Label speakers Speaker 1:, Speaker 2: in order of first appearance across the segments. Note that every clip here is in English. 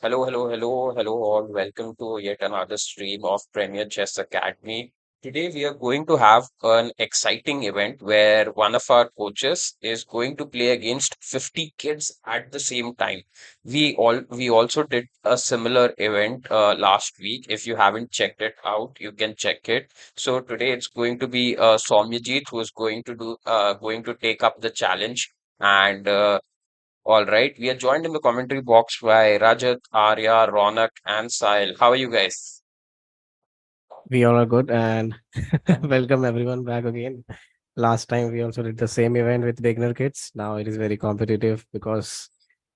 Speaker 1: Hello, all. Welcome to yet another stream of Premier Chess Academy. Today, we are going to have an exciting event where one of our coaches is going to play against 50 kids at the same time. We also did a similar event last week. If you haven't checked it out, you can check it. So today, it's going to be Soumyajit who is going to take up the challenge. And all right. We are joined in the commentary box by Rajat, Arya, Ronak, and Sahil. How are you guys?
Speaker 2: We all are good and welcome everyone back again. Last time we also did the same event with beginner kids. Now it is very competitive because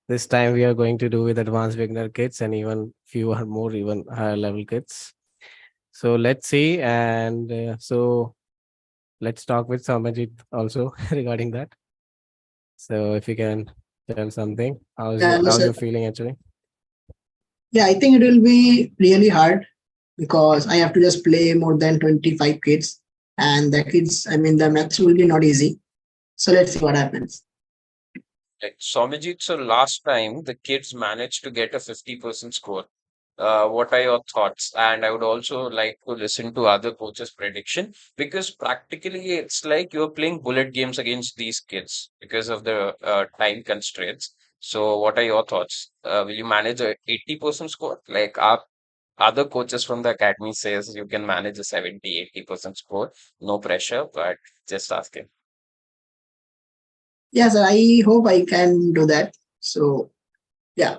Speaker 2: this time we are going to do with advanced beginner kids and even fewer more even higher level kids. So let's see and let's talk with Samajit also regarding that. So if you can tell something,
Speaker 3: Yeah, hello,
Speaker 2: how's
Speaker 3: sir.
Speaker 2: your feeling actually?
Speaker 3: Yeah, I think it will be really hard because I have to just play more than 25 kids. And the kids, I mean, the maths will be not easy. So let's see what happens.
Speaker 1: Right. Somajit, so last time the kids managed to get a 50% score. What are your thoughts? And I would also like to listen to other coaches' prediction because practically it's like you're playing bullet games against these kids because of the time constraints. So, what are your thoughts? Will you manage a 80% score? Like our other coaches from the academy says you can manage a 70-80% score. No pressure, but just asking.
Speaker 3: Yeah, sir, I hope I can do that. So, yeah.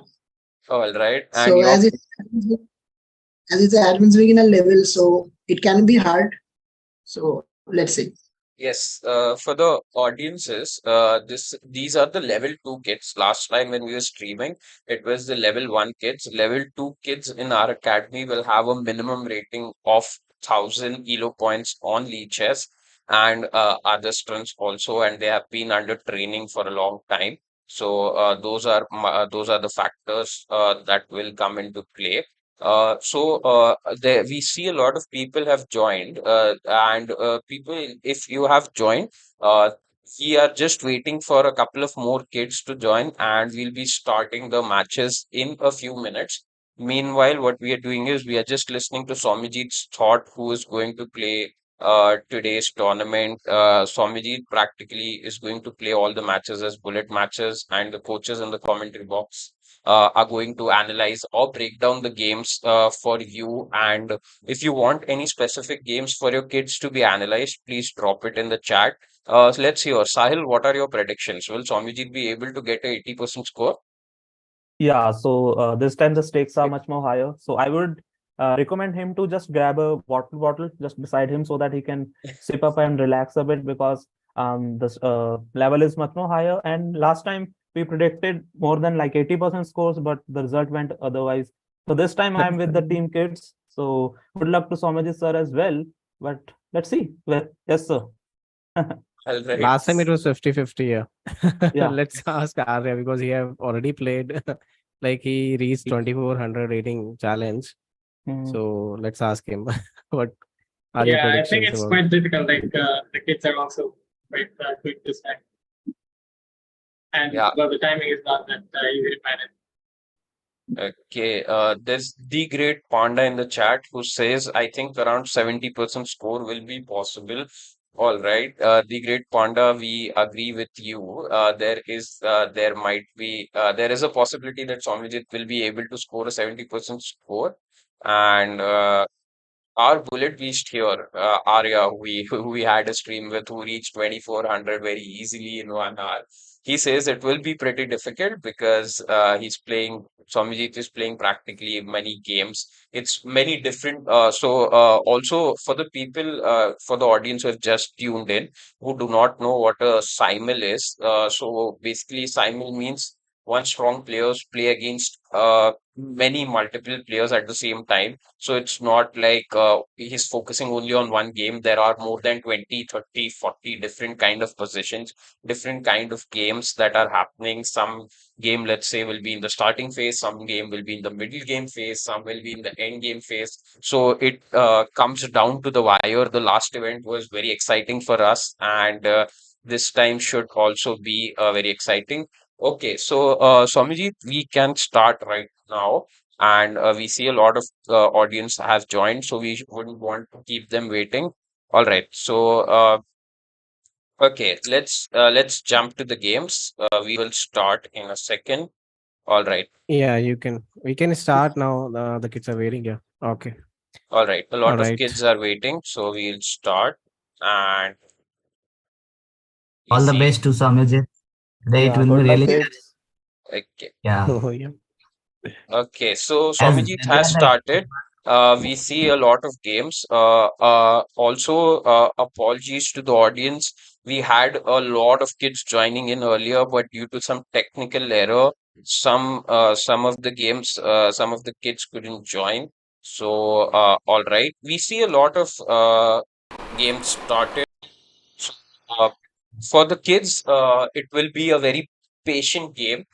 Speaker 1: All right. And
Speaker 3: So,
Speaker 1: your
Speaker 3: as it's an advanced beginner level, so it can be hard. So, let's see.
Speaker 1: yes, for the audiences, these are the level two kids. Last time when we were streaming, it was the level one kids. Level two kids in our academy will have a minimum rating of 1,000 elo points on lead chess and other strengths also, and they have been under training for a long time. So those are the factors that will come into play. There we see a lot of people have joined, and people, if you have joined, uh, we are just waiting for a couple of more kids to join, and we'll be starting the matches in a few minutes. Meanwhile, what we are doing is we are just listening to Swamijit's thought, who is going to play today's tournament. Swamijit practically is going to play all the matches as bullet matches, and the coaches in the commentary box are going to analyze or break down the games for you. And if you want any specific games for your kids to be analyzed, please drop it in the chat. So let's hear. Sahil, what are your predictions? Will Somijit be able to get a 80% score?
Speaker 4: Yeah, so this time the stakes are much more higher. So I would recommend him to just grab a bottle just beside him so that he can sip up and relax a bit because this level is much more higher. And last time we predicted more than like 80% scores, but the result went otherwise. So this time I'm with the team kids. So good luck to Somajit sir as well. But let's see. Well, yes, sir.
Speaker 1: All right.
Speaker 2: Last time it was 50-50. Yeah.
Speaker 4: Yeah.
Speaker 2: Let's ask Arya because he have already played like he reached 2400 rating challenge.
Speaker 4: Hmm.
Speaker 2: So let's ask him what are your
Speaker 5: Yeah, I think
Speaker 2: predictions
Speaker 5: it's
Speaker 2: about?
Speaker 5: quite difficult. The kids are also quite quick this time, and
Speaker 1: Yeah.
Speaker 5: well, the timing is not that easy to manage.
Speaker 1: Okay. There's the great panda in the chat who says, I think around 70% score will be possible. All right. The great panda, we agree with you. There is a possibility that Somijit will be able to score a 70% score. And our bullet beast here, Arya, who we had a stream with, who reached 2400 very easily in 1 hour. He says it will be pretty difficult because Swamijit is playing practically many games. It's many different. Also for the people, for the audience who have just tuned in, who do not know what a simul is. So basically, simul means one strong players play against many multiple players at the same time, so it's not like he's focusing only on one game. There are more than 20, 30, 40 different kind of positions, different kind of games that are happening. Some game, let's say, will be in the starting phase, some game will be in the middle game phase, some will be in the end game phase. So it comes down to the wire. The last event was very exciting for us, and this time should also be very exciting. Okay, so Swamijit, we can start right now, and we see a lot of audience has joined, so we wouldn't want to keep them waiting. All right, so okay, let's jump to the games. We will start in a second. All right,
Speaker 2: Yeah, you can. We can start now. The kids are waiting. Yeah. Okay.
Speaker 1: all right. A
Speaker 2: All
Speaker 1: lot of
Speaker 2: right.
Speaker 1: kids are waiting, so we'll start. And we
Speaker 6: All the
Speaker 1: see,
Speaker 6: best to Soumyajit. Today it
Speaker 4: Yeah,
Speaker 6: will be
Speaker 4: good luck,
Speaker 6: really,
Speaker 4: kids.
Speaker 1: okay.
Speaker 6: yeah.
Speaker 2: Oh yeah.
Speaker 1: Okay, so
Speaker 6: As
Speaker 1: Soumyajit
Speaker 6: they
Speaker 1: has
Speaker 6: are the
Speaker 1: started. We see a lot of games. Also, apologies to the audience. We had a lot of kids joining in earlier, but due to some technical error, some of the games, some of the kids couldn't join. So, all right, we see a lot of games started. So, for the kids, it will be a very patient game.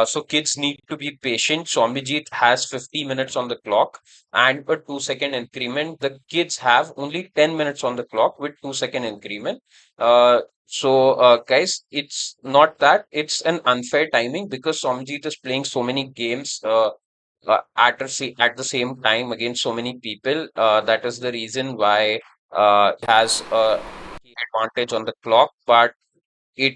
Speaker 1: So kids need to be patient. Sombijit has 50 minutes on the clock and a 2 second increment. The kids have only 10 minutes on the clock with 2 second increment. Guys, it's not that it's an unfair timing because Sombijit is playing so many games at the same time against so many people. That is the reason why he has a advantage on the clock, but it,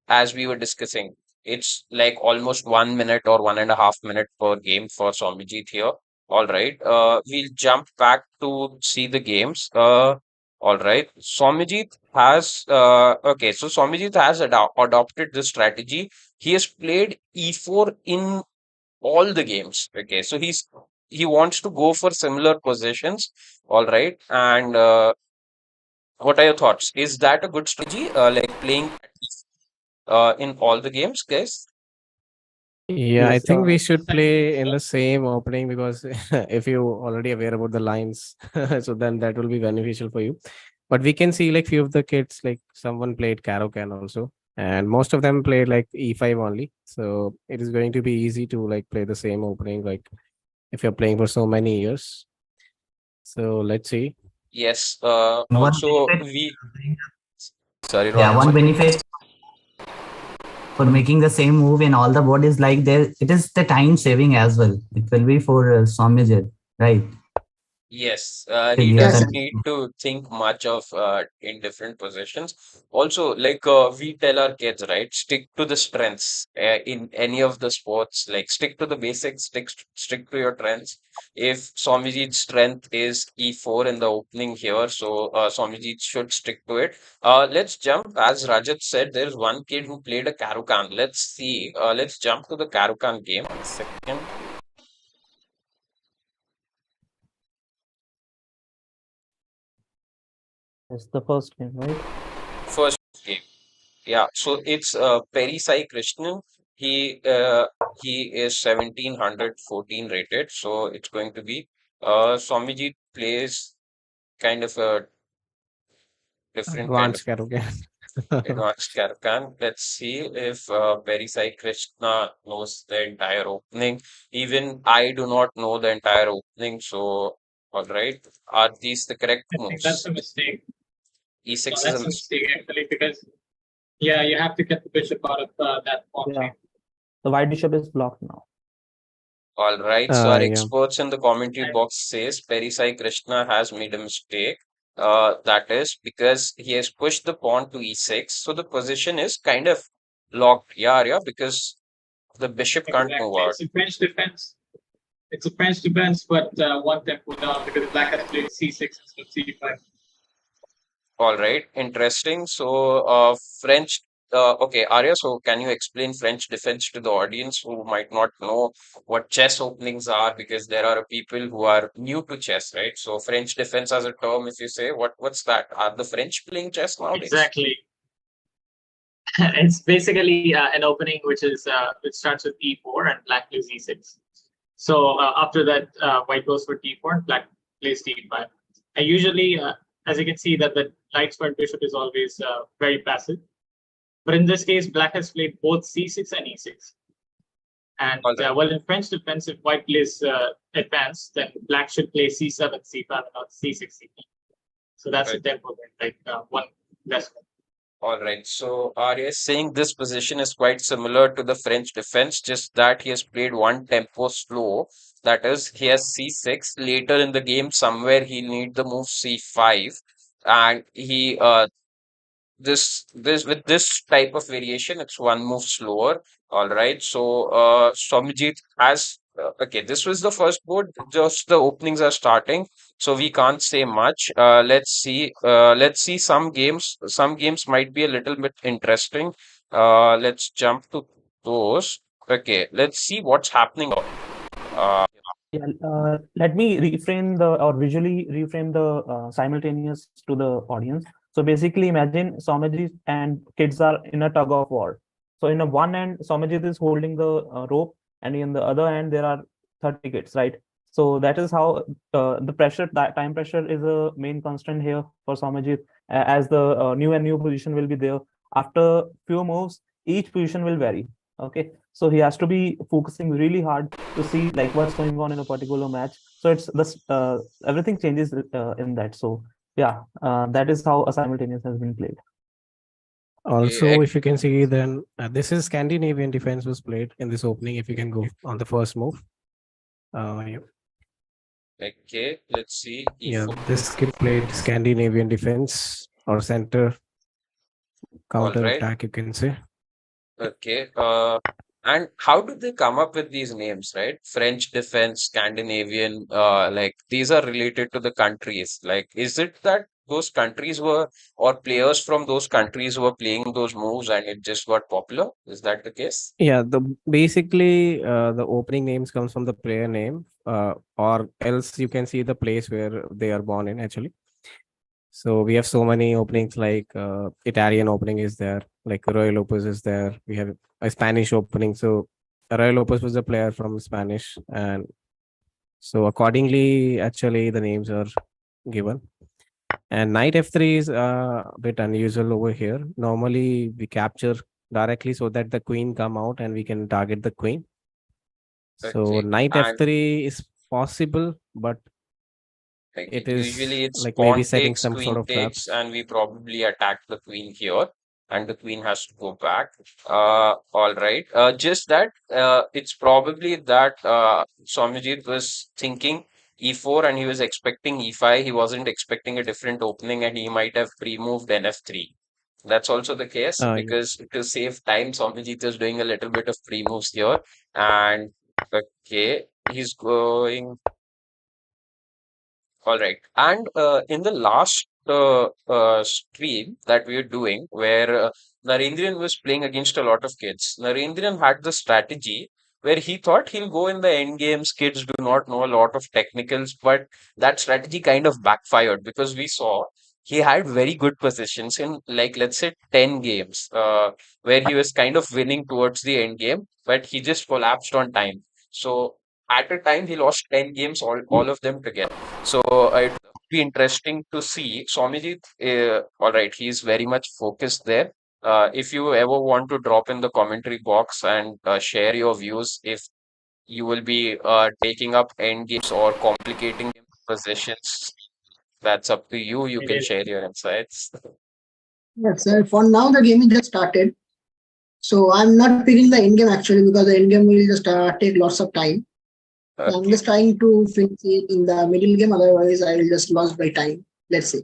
Speaker 1: as we were discussing, it's like almost 1 minute or 1.5 minute per game for Sombijit here. All right, we'll jump back to see the games. All right, Sombijit has adopted this strategy. He has played e4 in all the games. Okay, so he wants to go for similar positions. All right, and what are your thoughts? Is that a good strategy? Like playing in all the games, guys?
Speaker 2: Yeah, I
Speaker 4: Yes.
Speaker 2: think we
Speaker 5: The
Speaker 2: should
Speaker 5: second
Speaker 2: play
Speaker 5: is
Speaker 2: in the same opening because if you already aware about the lines, so then that will be beneficial for you. But we can see like few of the kids, like someone played Caro-Can also, and most of them played like E5 only. So it is going to be easy to like play the same opening, like if you're playing for so many years. So let's see.
Speaker 1: Yes.
Speaker 6: and one
Speaker 1: Also,
Speaker 6: benefit,
Speaker 1: we sorry,
Speaker 6: yeah,
Speaker 1: Rohan,
Speaker 6: one
Speaker 1: sir.
Speaker 6: benefit for making the same move in all the board is like there it is the time saving as well. It will be for Soumyajit, right?
Speaker 1: Yes,
Speaker 6: Till
Speaker 1: he
Speaker 6: he has
Speaker 3: Yes,
Speaker 6: an
Speaker 1: doesn't need to think much of in different positions. Also, like we tell our kids, right, stick to the strengths in any of the sports. Like stick to the basics, stick to your strengths. If Swamijit's strength is E4 in the opening here, so Swamijit should stick to it. Let's jump. As Rajat said, there's one kid who played a Karukan. Let's see. Let's jump to the Karukan game. 1 second.
Speaker 4: It's the first game, right?
Speaker 1: First game. Yeah, so it's Peri Sai Krishnan. He is 1714 rated, so it's going to be Swamiji plays kind of a different kind of
Speaker 2: Advanced Caro-Can.
Speaker 1: advanced Karakan. Let's see if Peri Sai Krishna knows the entire opening. Even I do not know the entire opening, so all right. Are these the correct
Speaker 5: I think that's
Speaker 1: moves?
Speaker 5: a mistake.
Speaker 1: E6 is a
Speaker 5: That's a
Speaker 1: mistake.
Speaker 5: mistake actually because yeah, you have to get the bishop out of that pawn
Speaker 4: Yeah.
Speaker 5: chain.
Speaker 4: The white bishop is blocked now.
Speaker 1: All right, so our
Speaker 2: Yeah.
Speaker 1: experts in the commentary
Speaker 5: And
Speaker 1: box says Perisai Krishna has made a mistake. That is because he has pushed the pawn to e6, so the position is kind of locked. Yeah, Arya, because the bishop can't move
Speaker 5: exactly,
Speaker 1: out.
Speaker 5: it's a French defense. It's a French defense, but one tempo down because black has played c6 instead of c5.
Speaker 1: All right, interesting. So, French. Okay, Arya. So, can you explain French defense to the audience who might not know what chess openings are? Because there are people who are new to chess, right? So, French defense as a term, if you say, what's that? Are the French playing chess nowadays?
Speaker 5: Exactly. It's basically an opening which starts with e4 and black plays e6. So after that, white goes for d4 and black plays d5. And usually, as you can see, that the light square bishop is always very passive. But in this case, black has played both c6 and e6. And
Speaker 1: All right.
Speaker 5: well, in French defense, if white plays advance, then black should play c7, c5, and not c6, c8. So that's the
Speaker 1: Right.
Speaker 5: tempo, like one less one.
Speaker 1: All right. So Arya is saying this position is quite similar to the French defense, just that he has played one tempo slow. That is, he has C6. Later in the game, somewhere he'll need the move C5, and he this with this type of variation, it's one move slower. All right. So Soumyajit has okay. This was the first board. Just the openings are starting, so we can't say much. Let's see. Let's see some games. Some games might be a little bit interesting. Let's jump to those. Okay. Let's see what's happening. Uh,
Speaker 4: Yeah, let me reframe or visually reframe the simultaneous to the audience. So basically, imagine Soumyajit and kids are in a tug of war. So in a one end, Soumyajit is holding the rope, and in the other end, there are 30 kids, right? So that is how the pressure, time pressure is a main constraint here for Soumyajit, as the new position will be there. After few moves, each position will vary. Okay, so he has to be focusing really hard to see like what's going on in a particular match. So it's this everything changes in that. So yeah, that is how a simultaneous has been played.
Speaker 2: Also, if you can see, then this is Scandinavian defense was played in this opening. If you can go on the first move. Yeah.
Speaker 1: okay. Let's see.
Speaker 2: Yeah,
Speaker 1: E4.
Speaker 2: this kid played Scandinavian defense or center
Speaker 1: All
Speaker 2: counter
Speaker 1: right.
Speaker 2: attack, you can say.
Speaker 1: Okay. And how do they come up with these names, right? French defense, Scandinavian, like these are related to the countries. Like, is it that those countries were, or players from those countries were playing those moves and it just got popular? Is that the case?
Speaker 2: Yeah, the basically the opening names comes from the player name, or else you can see the place where they are born in actually. So we have so many openings like Italian opening is there, like Roy Lopez is there. We have a Spanish opening. So Roy Lopez was a player from Spanish, and so accordingly, actually the names are given. And knight f3 is a bit unusual over here. Normally we capture directly so that the queen come out and we can target the queen. So
Speaker 1: Okay.
Speaker 2: knight
Speaker 1: And
Speaker 2: f3 is possible, but
Speaker 1: like
Speaker 2: it
Speaker 1: usually
Speaker 2: is
Speaker 1: it's
Speaker 2: like maybe
Speaker 1: pawn
Speaker 2: setting
Speaker 1: takes,
Speaker 2: some sort
Speaker 1: queen
Speaker 2: of
Speaker 1: takes,
Speaker 2: traps.
Speaker 1: and we probably attack the queen here, and the queen has to go back. All right. Just that it's probably that Soumyajit was thinking e4 and he was expecting e5. He wasn't expecting a different opening, and he might have pre-moved nf3. That's also the case
Speaker 2: Yeah.
Speaker 1: because to save time, Soumyajit is doing a little bit of pre-moves here, and okay, he's going. All right. And in the last stream that we were doing, where Narendran was playing against a lot of kids, Narendran had the strategy where he thought he'll go in the end games. Kids do not know a lot of technicals, but that strategy kind of backfired because we saw he had very good positions in, like, let's say 10 games, where he was kind of winning towards the end game, but he just collapsed on time. So at a time, he lost 10 games, all of them together. So it would be interesting to see Swamijit. All right, he's very much focused there. If you ever want to drop in the commentary box and share your views, if you will be taking up end games or complicating positions, that's up to you. You
Speaker 5: It
Speaker 1: can
Speaker 5: is.
Speaker 1: share your insights.
Speaker 3: Yes, sir. For now, the game is just started. So I'm not picking the end game actually because the end game will just take lots of time. So I'm
Speaker 1: Okay.
Speaker 3: just trying to finish it in the middle game. Otherwise, I will just lose by time. Let's see.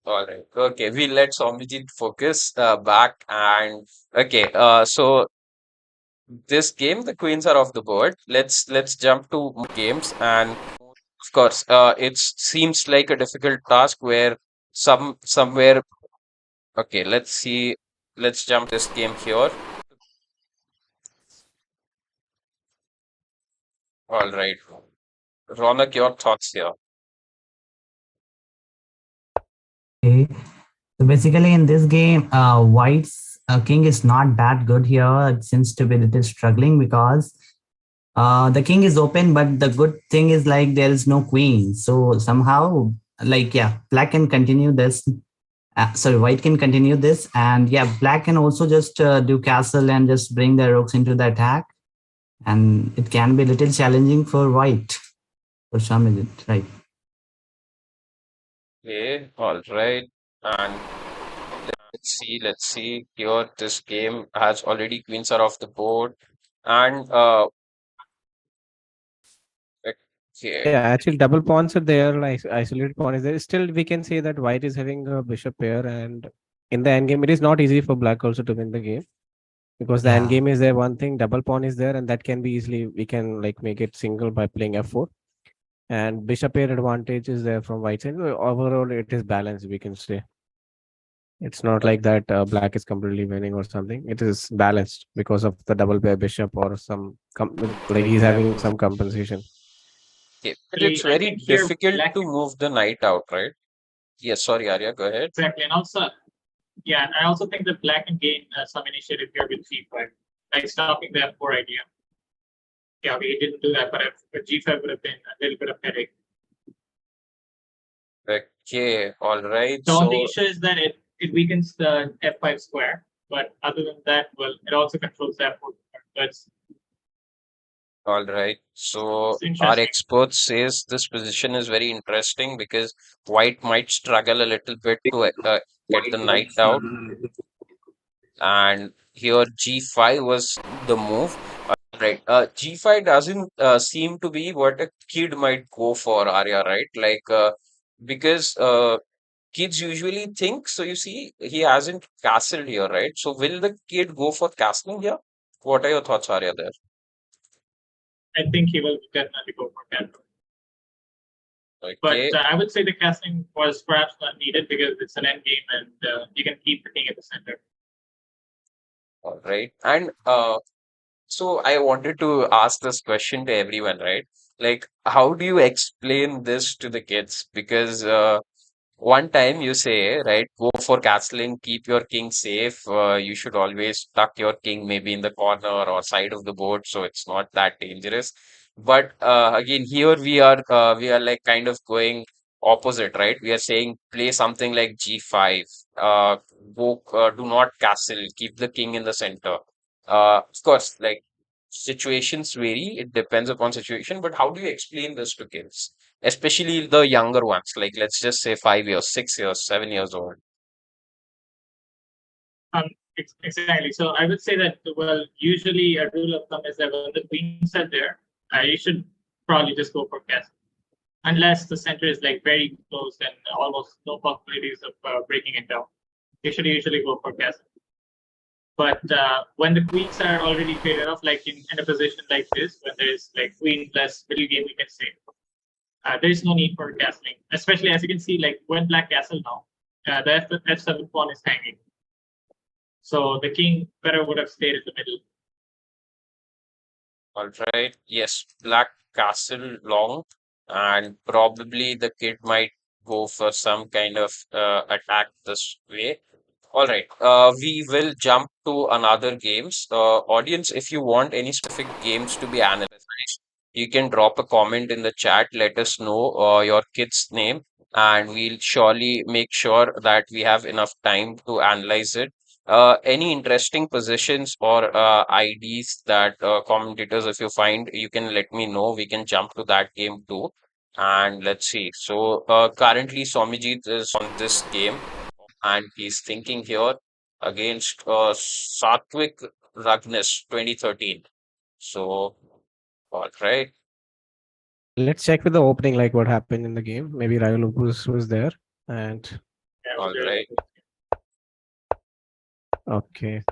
Speaker 1: All right. Okay. We let Swamijit focus back and okay. So this game, the queens are off the board. Let's jump to more games, and of course, it seems like a difficult task where somewhere. Okay, let's see. Let's jump this game here. All right, Ronak, your thoughts here.
Speaker 6: Okay. So basically, in this game, White's king is not that good here. It seems to be a little struggling because the king is open, but the good thing is like there is no queen. So somehow, like yeah, black can continue this. Sorry, white can continue this, and yeah, black can also just do castle and just bring the rooks into the attack, and it can be a little challenging for white for some reason, right?
Speaker 1: Okay, all right, and Let's see. Here, this game has already queens are off the board, and okay,
Speaker 2: Yeah, actually, double pawns are there, like isolated pawn is there. Still, we can say that white is having a bishop pair, and in the end game, it is not easy for black also to win the game because the end
Speaker 6: Yeah.
Speaker 2: game is there. One thing, double pawn is there, and that can be easily we can like make it single by playing f4. And bishop pair advantage is there from white side. Overall, it is balanced. We can say it's not like that black is completely winning or something. It is balanced because of the double pair bishop or some like he's having some compensation.
Speaker 1: okay. But it's
Speaker 5: Actually, I
Speaker 1: very
Speaker 5: think here
Speaker 1: difficult
Speaker 5: black
Speaker 1: to move the knight out, right? Yes, sorry, Arya, go ahead.
Speaker 5: exactly, and also yeah, and I also think that black can gain some initiative here with g5, like stopping the f4 idea. Yeah, we didn't do that, but g5 would have been a little bit of headache.
Speaker 1: Okay, all right.
Speaker 5: The only
Speaker 1: So,
Speaker 5: issue is that it weakens the f5 square, but other than that, well, it also controls the f4 square. So
Speaker 1: all right. So,
Speaker 5: it's
Speaker 1: our
Speaker 5: interesting.
Speaker 1: expert says this position is very interesting because white might struggle a little bit to get the knight out. And here g5 was the move. Right. G5 doesn't seem to be what a kid might go for, Arya, right? Like, because kids usually think, so you see, he hasn't castled here, right? So will the kid go for castling here? What are your thoughts, Arya, there?
Speaker 5: I think he will definitely go for that. But
Speaker 1: Okay,
Speaker 5: I would say the casting was perhaps not needed because it's an end game and you can keep the king at the center.
Speaker 1: all right. And so I wanted to ask this question to everyone, right? Like, how do you explain this to the kids? Because one time you say, right, go for castling, keep your king safe. You should always tuck your king maybe in the corner or side of the board, so it's not that dangerous. But again, here we are like kind of going opposite, right? We are saying play something like g5. Uh, do not castle, keep the king in the center. Of course, like situations vary. It depends upon situation. But how do you explain this to kids? Especially the younger ones, like let's just say 5 years, 6 years, 7 years old.
Speaker 5: Um, exactly. So I would say that, well, usually a rule of thumb is that when the queens are there, you should probably just go for casting. Unless the center is like very close and almost no possibilities of breaking it down. You should usually go for casting. But when the queens are already traded off, like in a position like this, when there's like queen plus middle game, we can say, there is no need for castling. Especially as you can see, like when black castle now, the f7 pawn is hanging. So the king better would have stayed in the middle.
Speaker 1: All right. Yes, black castle long, and probably the kid might go for some kind of attack this way. All right. We will jump to another games. Audience, if you want any specific games to be analyzed, you can drop a comment in the chat. Let us know your kid's name, and we'll surely make sure that we have enough time to analyze it. Any interesting positions or IDs that commentators, if you find, you can let me know. We can jump to that game too. And let's see. So currently, Soumyajit is on this game and he's thinking here against Satvik Ragnis 2013. So, all right,
Speaker 2: Let's check with the opening, like what happened in the game. Maybe Rayul was there, and
Speaker 5: Yeah,
Speaker 1: all right.
Speaker 2: okay,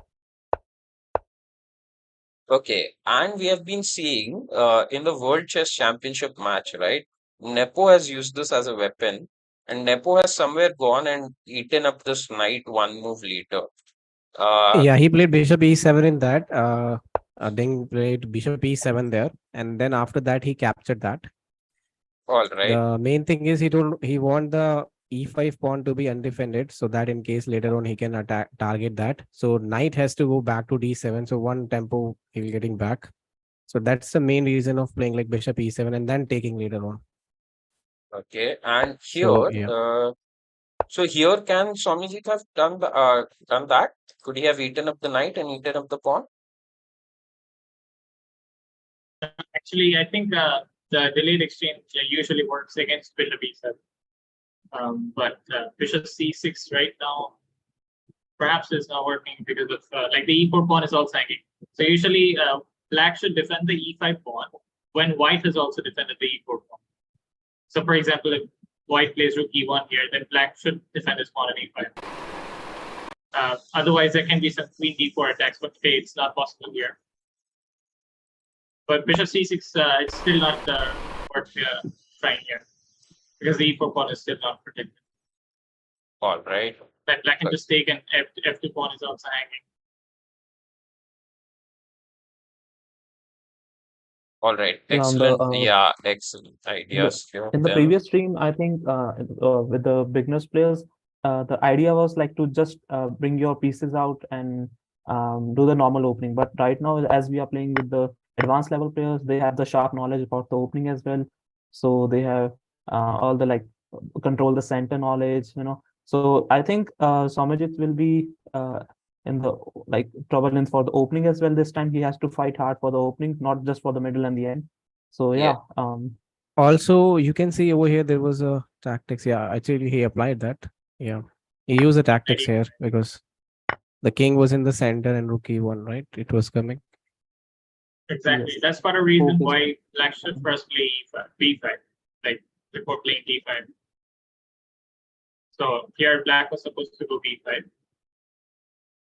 Speaker 1: Okay, and we have been seeing in the World Chess Championship match, right? Nepo has used this as a weapon, and Nepo has somewhere gone and eaten up this knight one move later.
Speaker 2: yeah, he played bishop e7 in that. Then played bishop e7 there, and then after that he captured that.
Speaker 1: All right.
Speaker 2: The main thing is he want the e5 pawn to be undefended, so that in case later on he can attack target that. So knight has to go back to d7, so one tempo he will getting back. So that's the main reason of playing like bishop e7 and then taking later on.
Speaker 1: Okay, and
Speaker 2: So
Speaker 1: here,
Speaker 2: yeah,
Speaker 1: so here can Swamijit have done that? Could he have eaten up the knight and eaten up the pawn?
Speaker 5: Actually, I think the delayed exchange usually works against bishop e7. But bishop c6 right now, perhaps is not working because of like the e4 pawn is also hanging. So usually black should defend the e5 pawn when white has also defended the e4 pawn. So for example, if white plays rook e1 here, then black should defend his pawn on e5. Otherwise, there can be some queen d4 attacks, but okay, it's not possible here. But bishop c6, it's still not worth trying here because the e4 pawn is still not protected.
Speaker 1: All right.
Speaker 5: That black can just take, and f2 pawn is also hanging.
Speaker 1: All right.
Speaker 4: Yeah,
Speaker 1: Excellent. Yeah, excellent ideas here.
Speaker 4: in the
Speaker 1: Then
Speaker 4: previous stream, I think with the beginners players, the idea was like to just bring your pieces out and do the normal opening. But right now, as we are playing with the advanced level players, they have the sharp knowledge about the opening as well. So they have all the like control the center knowledge, So I think Soumyajit will be in the like trouble in for the opening as well. This time he has to fight hard for the opening, not just for the middle and the end. So
Speaker 1: Yeah.
Speaker 2: Also, you can see over here there was a tactics. Yeah, actually he applied that. Yeah, he used the tactics here because the king was in the center and rook e1, right? It was coming.
Speaker 5: Exactly.
Speaker 4: Yes.
Speaker 5: That's part of the reason
Speaker 4: Focus.
Speaker 5: why black should first play b5, like before playing d5. So here black was supposed to go b5.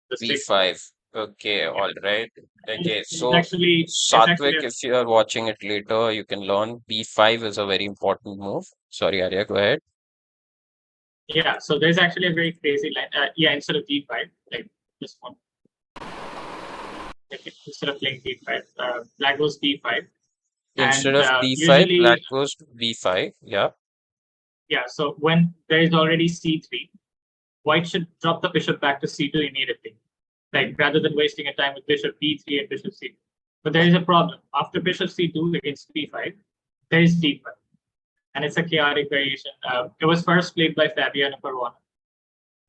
Speaker 5: The sixth-
Speaker 1: b5. Okay, all right. Okay,
Speaker 5: It's
Speaker 1: so
Speaker 5: actually
Speaker 1: Satvik, if you are watching it later, you can learn b5 is a very important move. Sorry, Arya, go ahead.
Speaker 5: yeah. So there's actually a very crazy line. Yeah, instead of d5, like this one. Okay, instead of playing d5, black goes d5.
Speaker 1: Instead
Speaker 5: And,
Speaker 1: of d5,
Speaker 5: usually-
Speaker 1: black goes to b5. Yeah.
Speaker 5: Yeah, so when there is already c3, white should drop the bishop back to c2 immediately, like rather than wasting a time with bishop b3 and bishop c2. But there is a problem. After bishop c2 against b5, there is d5, and it's a chaotic variation. It was first played by Fabiano Caruana,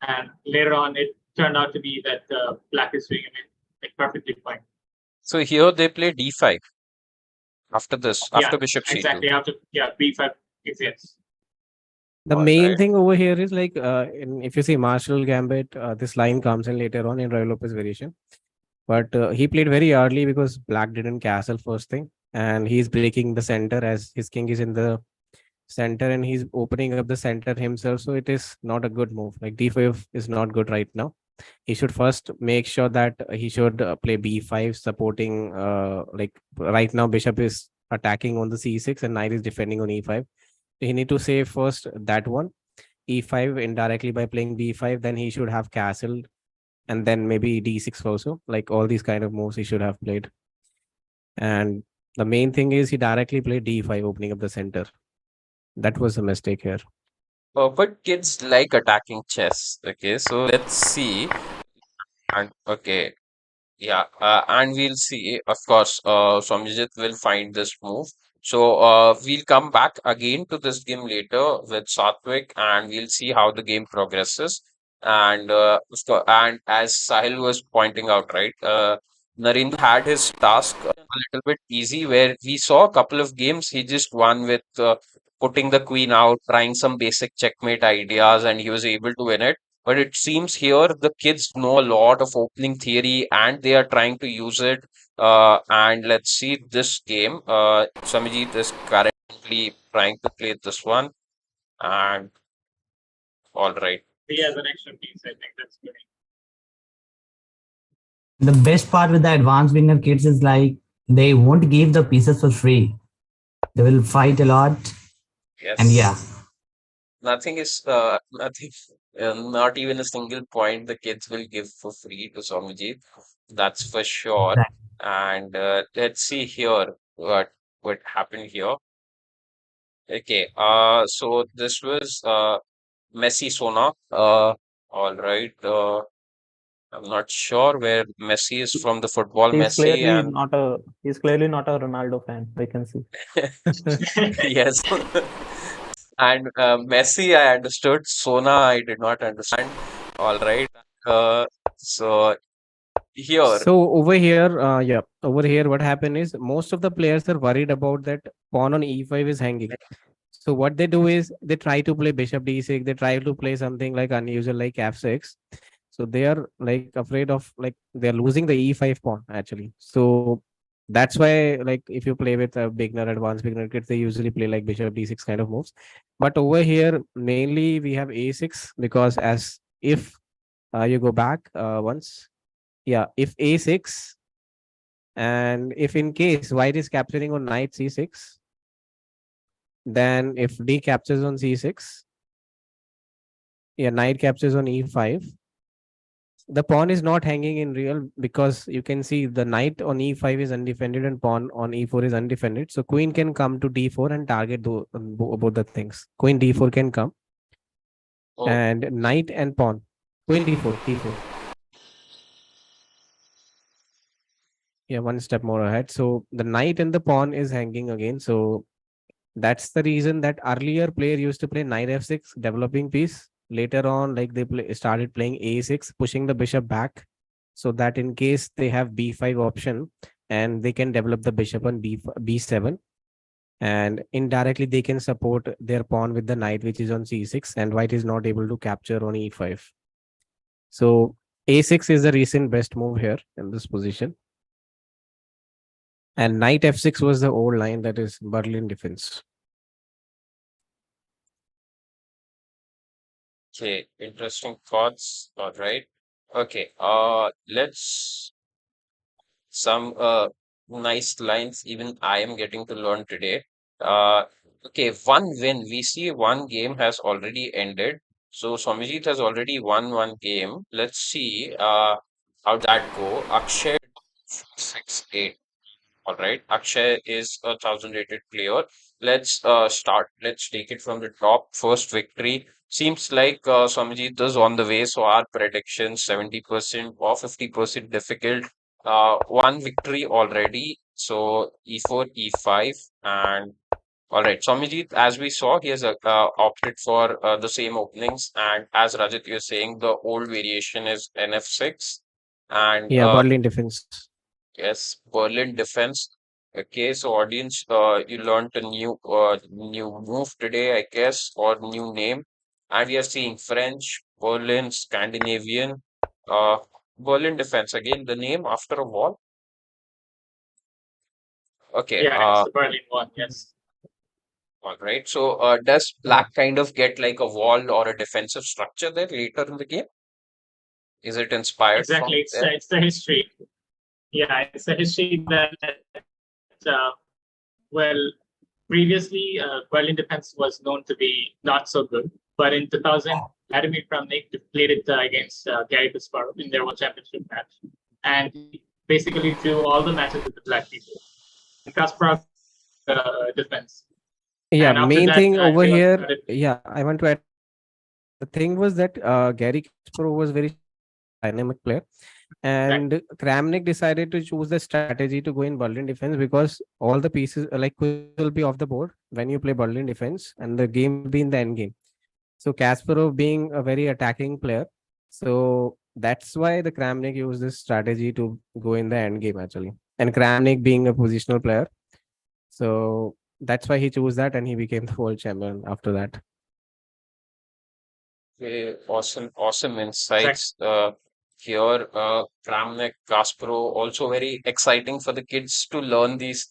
Speaker 5: and later on it turned out to be that black is doing it like perfectly fine.
Speaker 1: So here they play d5 after this, after
Speaker 5: Yeah,
Speaker 1: bishop c2.
Speaker 5: exactly. After b5 exists.
Speaker 2: The
Speaker 1: All
Speaker 2: main
Speaker 1: right.
Speaker 2: thing over here is like, if you see Marshall Gambit, this line comes in later on in Roy Lopez variation. But he played very early because black didn't castle first thing. And he's breaking the center as his king is in the center and he's opening up the center himself. So it is not a good move. Like d5 is not good right now. He should first make sure that he should play b5, supporting like right now bishop is attacking on the c6 and knight is defending on e5. He need to save first that one, e5 indirectly by playing b5. Then he should have castled, and then maybe d6 also. Like all these kind of moves he should have played. And the main thing is he directly played d5, opening up the center. That was a mistake here.
Speaker 1: But kids like attacking chess. Okay, so let's see. And okay, yeah, and we'll see. Of course, Soumyajit will find this move. So we'll come back again to this game later with Satvik, and we'll see how the game progresses. And and as Sahil was pointing out, right, Narendra had his task a little bit easy, where we saw a couple of games he just won with putting the queen out, trying some basic checkmate ideas, and he was able to win it. But it seems here the kids know a lot of opening theory and they are trying to use it. And let's see this game. Soumyajit is currently trying to play this one. And all right.
Speaker 5: He has an extra piece. I think that's good.
Speaker 6: The best part with the advanced beginner kids is like they won't give the pieces for free. They will fight a lot.
Speaker 1: Yes.
Speaker 6: And yeah.
Speaker 1: Nothing is nothing. Not even a single point the kids will give for free to Soumyajit. That's for sure.
Speaker 6: Exactly.
Speaker 1: And let's see here what happened here. Okay. So this was Messi Sona. All right. I'm not sure where Messi is from, the football
Speaker 4: He's
Speaker 1: Messi,
Speaker 4: clearly
Speaker 1: and
Speaker 4: not a Ronaldo fan. We can see.
Speaker 1: yes. And Messi, I understood. Sona, I did not understand. All right. So here,
Speaker 2: So over here, over here, what happened is most of the players are worried about that pawn on e5 is hanging. So what they do is they try to play bishop d6. They try to play something like unusual like f6. So they are like afraid of like they're losing the e5 pawn actually. So that's why like if you play with a beginner, advanced beginner kids, they usually play like bishop d6 kind of moves. But over here, mainly we have a6 because as if you go back once, yeah, if a6 and if in case white is capturing on knight c6, then if d captures on c6, yeah, knight captures on e5, the pawn is not hanging in real because you can see the knight on e5 is undefended and pawn on e4 is undefended. So queen can come to d4 and target both the things. Queen d4 can come
Speaker 1: Oh,
Speaker 2: and knight and pawn. Queen d4, d4. Yeah, one step more ahead. So the knight and the pawn is hanging again. So that's the reason that earlier player used to play knight f6, developing piece. Later on, like started playing a6, pushing the bishop back, so that in case they have b5 option, and they can develop the bishop on b7, and indirectly they can support their pawn with the knight, which is on c6, and white is not able to capture on e5. So a6 is the recent best move here in this position, and knight f6 was the old line, that is Berlin defense.
Speaker 1: okay. Interesting thoughts. All right. Okay. Let's some nice lines even I am getting to learn today. Uh, okay, one win. We see one game has already ended. So Soumyajit has already won one game. Let's see how that go. Akshay 6-8. All right. Akshay is a 1,000 rated player. Let's start. Let's take it from the top. First victory. Seems like Swamijit is on the way. So our prediction 70% or 50% difficult. One victory already. So e4, e5, and all right. Swamijit, as we saw, he has opted for the same openings, and as Rajat you're saying, the old variation is nf6, and
Speaker 2: Yeah, Berlin defense.
Speaker 1: yes, Berlin defense. Okay, so audience, you learned a new move today, I guess, or new name, and we are seeing French, Berlin, Scandinavian, uh, Berlin defense again. The name after a wall. Okay,
Speaker 5: Yeah, it's the Berlin one. Yes,
Speaker 1: all right. So, does black kind of get like a wall or a defensive structure there later in the game? Is it inspired
Speaker 5: exactly.
Speaker 1: from there?
Speaker 5: It's the history. Yeah, it's the history that well, previously Berlin defense was known to be not so good, but in 2000, Vladimir Kramnik played it against Gary Kasparov in their World Championship match, and he basically drew all the matches with the black people. And Kasparov defense,
Speaker 2: Yeah,
Speaker 5: and after
Speaker 2: main
Speaker 5: that,
Speaker 2: thing over
Speaker 5: everyone
Speaker 2: here,
Speaker 5: started.
Speaker 2: yeah, I want to add the thing was that Gary Kasparov was very dynamic player,
Speaker 5: Right.
Speaker 2: and Kramnik decided to choose the strategy to go in Berlin defense because all the pieces like will be off the board when you play Berlin defense, and the game will be in the end game. So Kasparov being a very attacking player, so that's why the Kramnik used this strategy to go in the end game actually. And Kramnik being a positional player, so that's why he chose that, and he became the world champion after that.
Speaker 1: Okay, awesome
Speaker 5: Exactly.
Speaker 1: insights here. Kramnik, Kasparov, also very exciting for the kids to learn these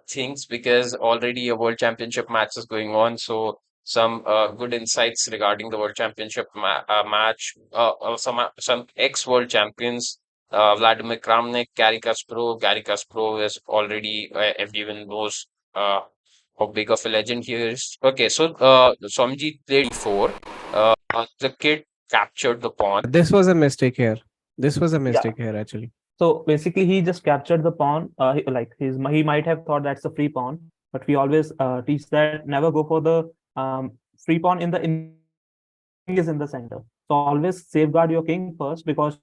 Speaker 1: things because already a World Championship match is going on. So some good insights regarding the World Championship match. Some ex-World champions, Vladimir Kramnik, Gary Kasparov. Gary Kasparov is already everyone knows how big of a legend he is. Okay, so Somjit played four. The kid captured the pawn.
Speaker 2: This was a mistake here. This was a
Speaker 4: Yeah.
Speaker 2: mistake here actually.
Speaker 4: So basically, he just captured the pawn. He might have thought that's a free pawn, but we always teach that never go for the free pawn in the king is in the center. So always safeguard your king first because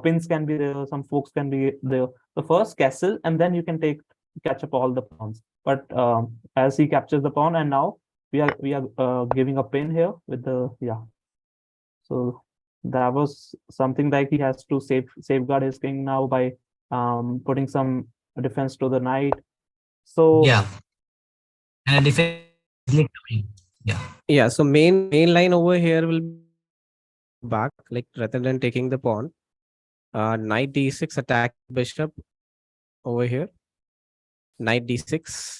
Speaker 4: pins can be there, some folks can be there. The first castle, and then you can catch up all the pawns. But as he captures the pawn, and now we are giving a pin here with the yeah. So that was something like he has to safeguard his king now by putting some defense to the knight. So
Speaker 6: Yeah, and a defense is easily coming. Yeah.
Speaker 2: Yeah, so main line over here will be back, like rather than taking the pawn. Knight d6 attack bishop over here. Knight d6.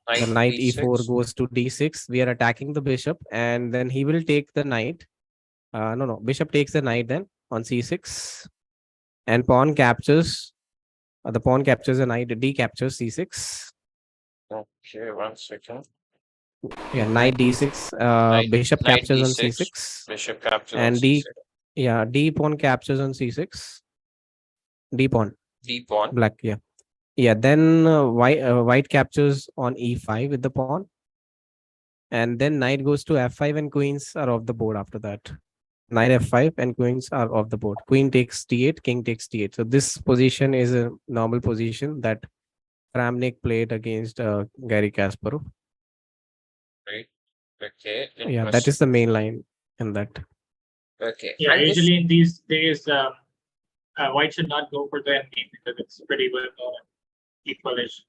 Speaker 2: The
Speaker 1: Knight
Speaker 2: knight e4
Speaker 1: d6.
Speaker 2: goes to d6. We are attacking the bishop, and then he will take the knight. No, bishop takes the knight then on c6, and pawn captures. The pawn captures the knight. D captures c6.
Speaker 1: Okay, 1 second.
Speaker 2: Yeah, knight d6.
Speaker 1: Knight,
Speaker 2: Bishop
Speaker 1: knight
Speaker 2: captures on
Speaker 1: d6.
Speaker 2: c6,
Speaker 1: Bishop captures on
Speaker 2: and
Speaker 1: c6.
Speaker 2: d pawn captures on c6. D pawn,
Speaker 1: D pawn.
Speaker 2: black. Yeah, yeah. Then white captures on e5 with the pawn, and then knight goes to f5, and queens are off the board after that. Knight f5 and queens are off the board. Queen takes d8, king takes d8. So this position is a normal position that Kramnik played against Gary Kasparov.
Speaker 1: Right. Okay.
Speaker 2: Yeah, that is the main line in that.
Speaker 1: Okay.
Speaker 5: Yeah,
Speaker 1: And if
Speaker 5: usually in these days, white should not go for the endgame because it's pretty well equalish.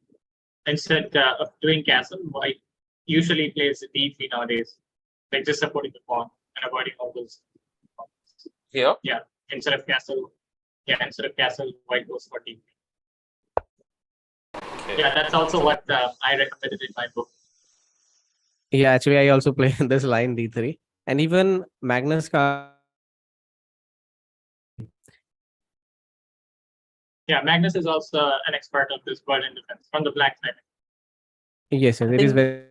Speaker 5: Instead of doing castle, white usually plays d3 nowadays, like just supporting the pawn and avoiding all those.
Speaker 1: here,
Speaker 5: Yeah, instead of castle, white goes for d3.
Speaker 1: okay.
Speaker 5: Yeah, that's also what I recommended in my book.
Speaker 2: Yeah, actually, I also play this line d3, and even Magnus Carlsen.
Speaker 5: Yeah, Magnus is also an expert of this bird in defense from the black side.
Speaker 2: Yes,
Speaker 4: I
Speaker 2: it is
Speaker 4: think
Speaker 2: very.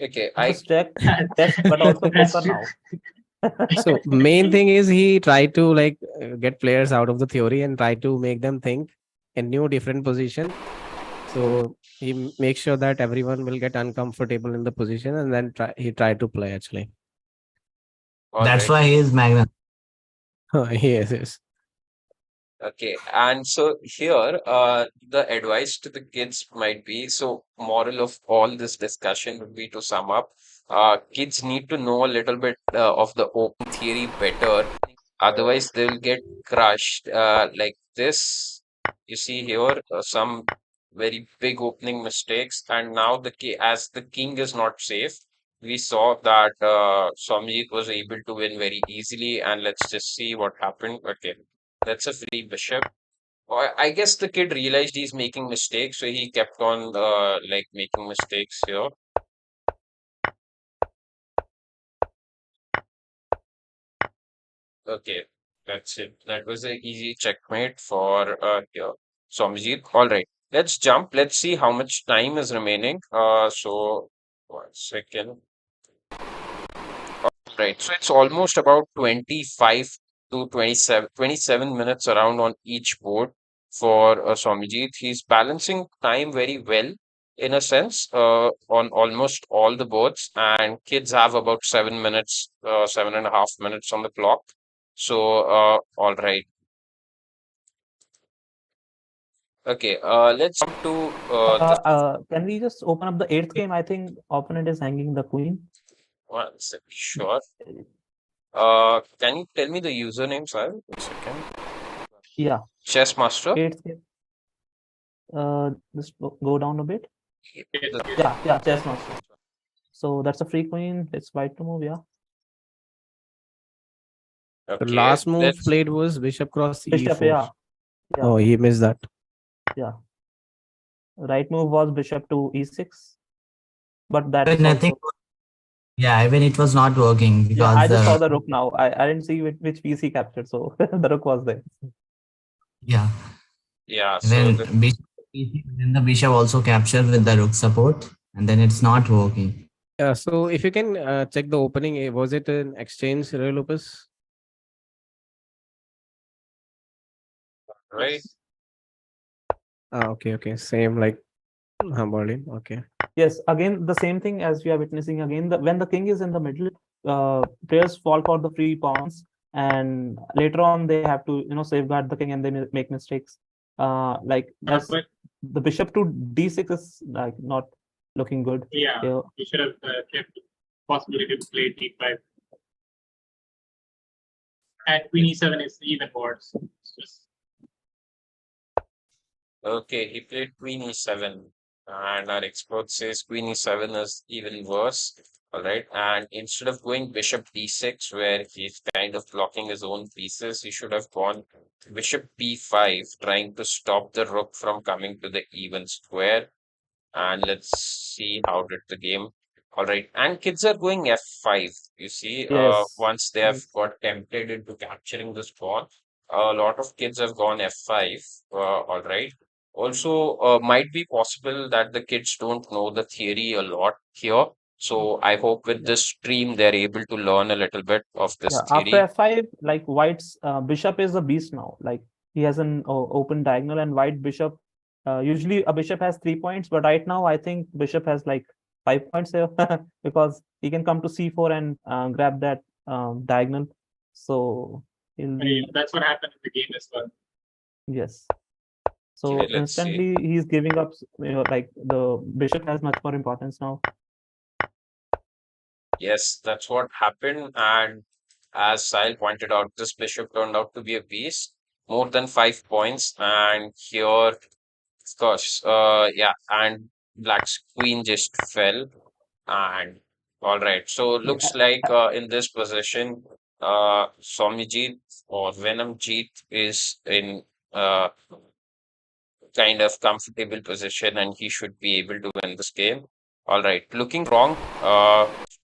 Speaker 1: Okay.
Speaker 4: just check, but also
Speaker 5: That's
Speaker 4: poker
Speaker 5: true.
Speaker 4: now.
Speaker 2: So main thing is he tried to like get players out of the theory and try to make them think in new different position. So he makes sure that everyone will get uncomfortable in the position, and then he tried to play actually.
Speaker 1: All
Speaker 6: That's
Speaker 1: right.
Speaker 6: why he is Magnus.
Speaker 2: Yes, yes.
Speaker 1: Okay, and so here, the advice to the kids might be, so moral of all this discussion would be, to sum up, kids need to know a little bit of the open theory better, otherwise they'll get crushed. Like this, you see here, some very big opening mistakes, and now as the king is not safe, we saw that Soumyajit was able to win very easily, and let's just see what happened. Okay. That's a free bishop. I guess the kid realized he's making mistakes, so he kept on like making mistakes here. Okay, that's it. That was an easy checkmate for here. Soumyajit. All right, let's jump. Let's see how much time is remaining. So 1 second. Right, so it's almost about 25 to 27 minutes around on each board for Soumyajit. He's balancing time very well in a sense on almost all the boards, and kids have about 7 minutes, 7.5 minutes on the clock. So, all right. Okay, let's jump to
Speaker 4: Can we just open up the eighth game? I think opponent is hanging the queen.
Speaker 1: one second, sure. Can you tell me the username, sir? 1 second.
Speaker 4: Yeah,
Speaker 1: Chess Master.
Speaker 4: eighth game. Just go down a bit.
Speaker 1: The-
Speaker 4: Yeah, chess master. So that's a free queen. It's white to move. Yeah,
Speaker 2: The
Speaker 1: Okay,
Speaker 2: last move
Speaker 1: let's.
Speaker 2: played was bishop cross
Speaker 4: bishop.
Speaker 2: e4.
Speaker 4: Yeah,
Speaker 2: Oh, he missed that.
Speaker 4: yeah. Right move was bishop to e6, but that is
Speaker 6: Even I think,
Speaker 4: also.
Speaker 6: yeah, even it was not working because
Speaker 4: Yeah, I just saw the rook now. I didn't see which piece he captured, so the rook was there.
Speaker 6: yeah,
Speaker 1: Yeah, so
Speaker 6: even
Speaker 1: the,
Speaker 6: then the bishop also captured with the rook support, and then it's not working.
Speaker 2: So if you can check the opening, was it an exchange, Ray Lopez?
Speaker 1: right.
Speaker 5: Yes.
Speaker 2: Okay. Same like Berlin. Okay.
Speaker 4: Yes, again the same thing as we are witnessing again. When the king is in the middle, players fall for the free pawns, and later on they have to safeguard the king, and they make mistakes. Like as
Speaker 5: But
Speaker 4: the bishop to d6 is like not looking good.
Speaker 5: yeah,
Speaker 4: Yeah.
Speaker 5: you should have kept possibility to play d5. And queen e7 is even worse. It's just
Speaker 1: Okay, he played Queen E7. And our expert says queen e7 is even worse. All right. And instead of going bishop d6, where he's kind of blocking his own pieces, he should have gone bishop b5, trying to stop the rook from coming to the even square. And let's see how did the game. All right. And kids are going f5. You see,
Speaker 4: Yes.
Speaker 1: once they have
Speaker 4: Yes.
Speaker 1: got tempted into capturing this pawn, a lot of kids have gone f5. All right. Also, might be possible that the kids don't know the theory a lot here. So I hope with
Speaker 4: Yeah.
Speaker 1: this stream they're able to learn a little bit of this
Speaker 4: Yeah. After
Speaker 1: theory.
Speaker 4: f5, like white's bishop is a beast now. Like he has an open diagonal, and white bishop. Usually a bishop has 3 points, but right now I think bishop has like 5 points here because he can come to c4 and grab that diagonal. So he'll
Speaker 5: Yeah,
Speaker 4: be
Speaker 5: that's what happened in the game as well.
Speaker 4: yes.
Speaker 1: Okay,
Speaker 4: So
Speaker 1: let's see.
Speaker 4: instantly he's giving up. Like the bishop has much more importance now.
Speaker 1: Yes, that's what happened. And as Sahil pointed out, this bishop turned out to be a beast, more than 5 points. And here, of course, yeah, and Black's queen just fell. And all right, so looks
Speaker 4: Yeah.
Speaker 1: like in this position, Soumyajit or Venomjit is in uh, kind of comfortable position and he should be able to win this game. All right, looking strong.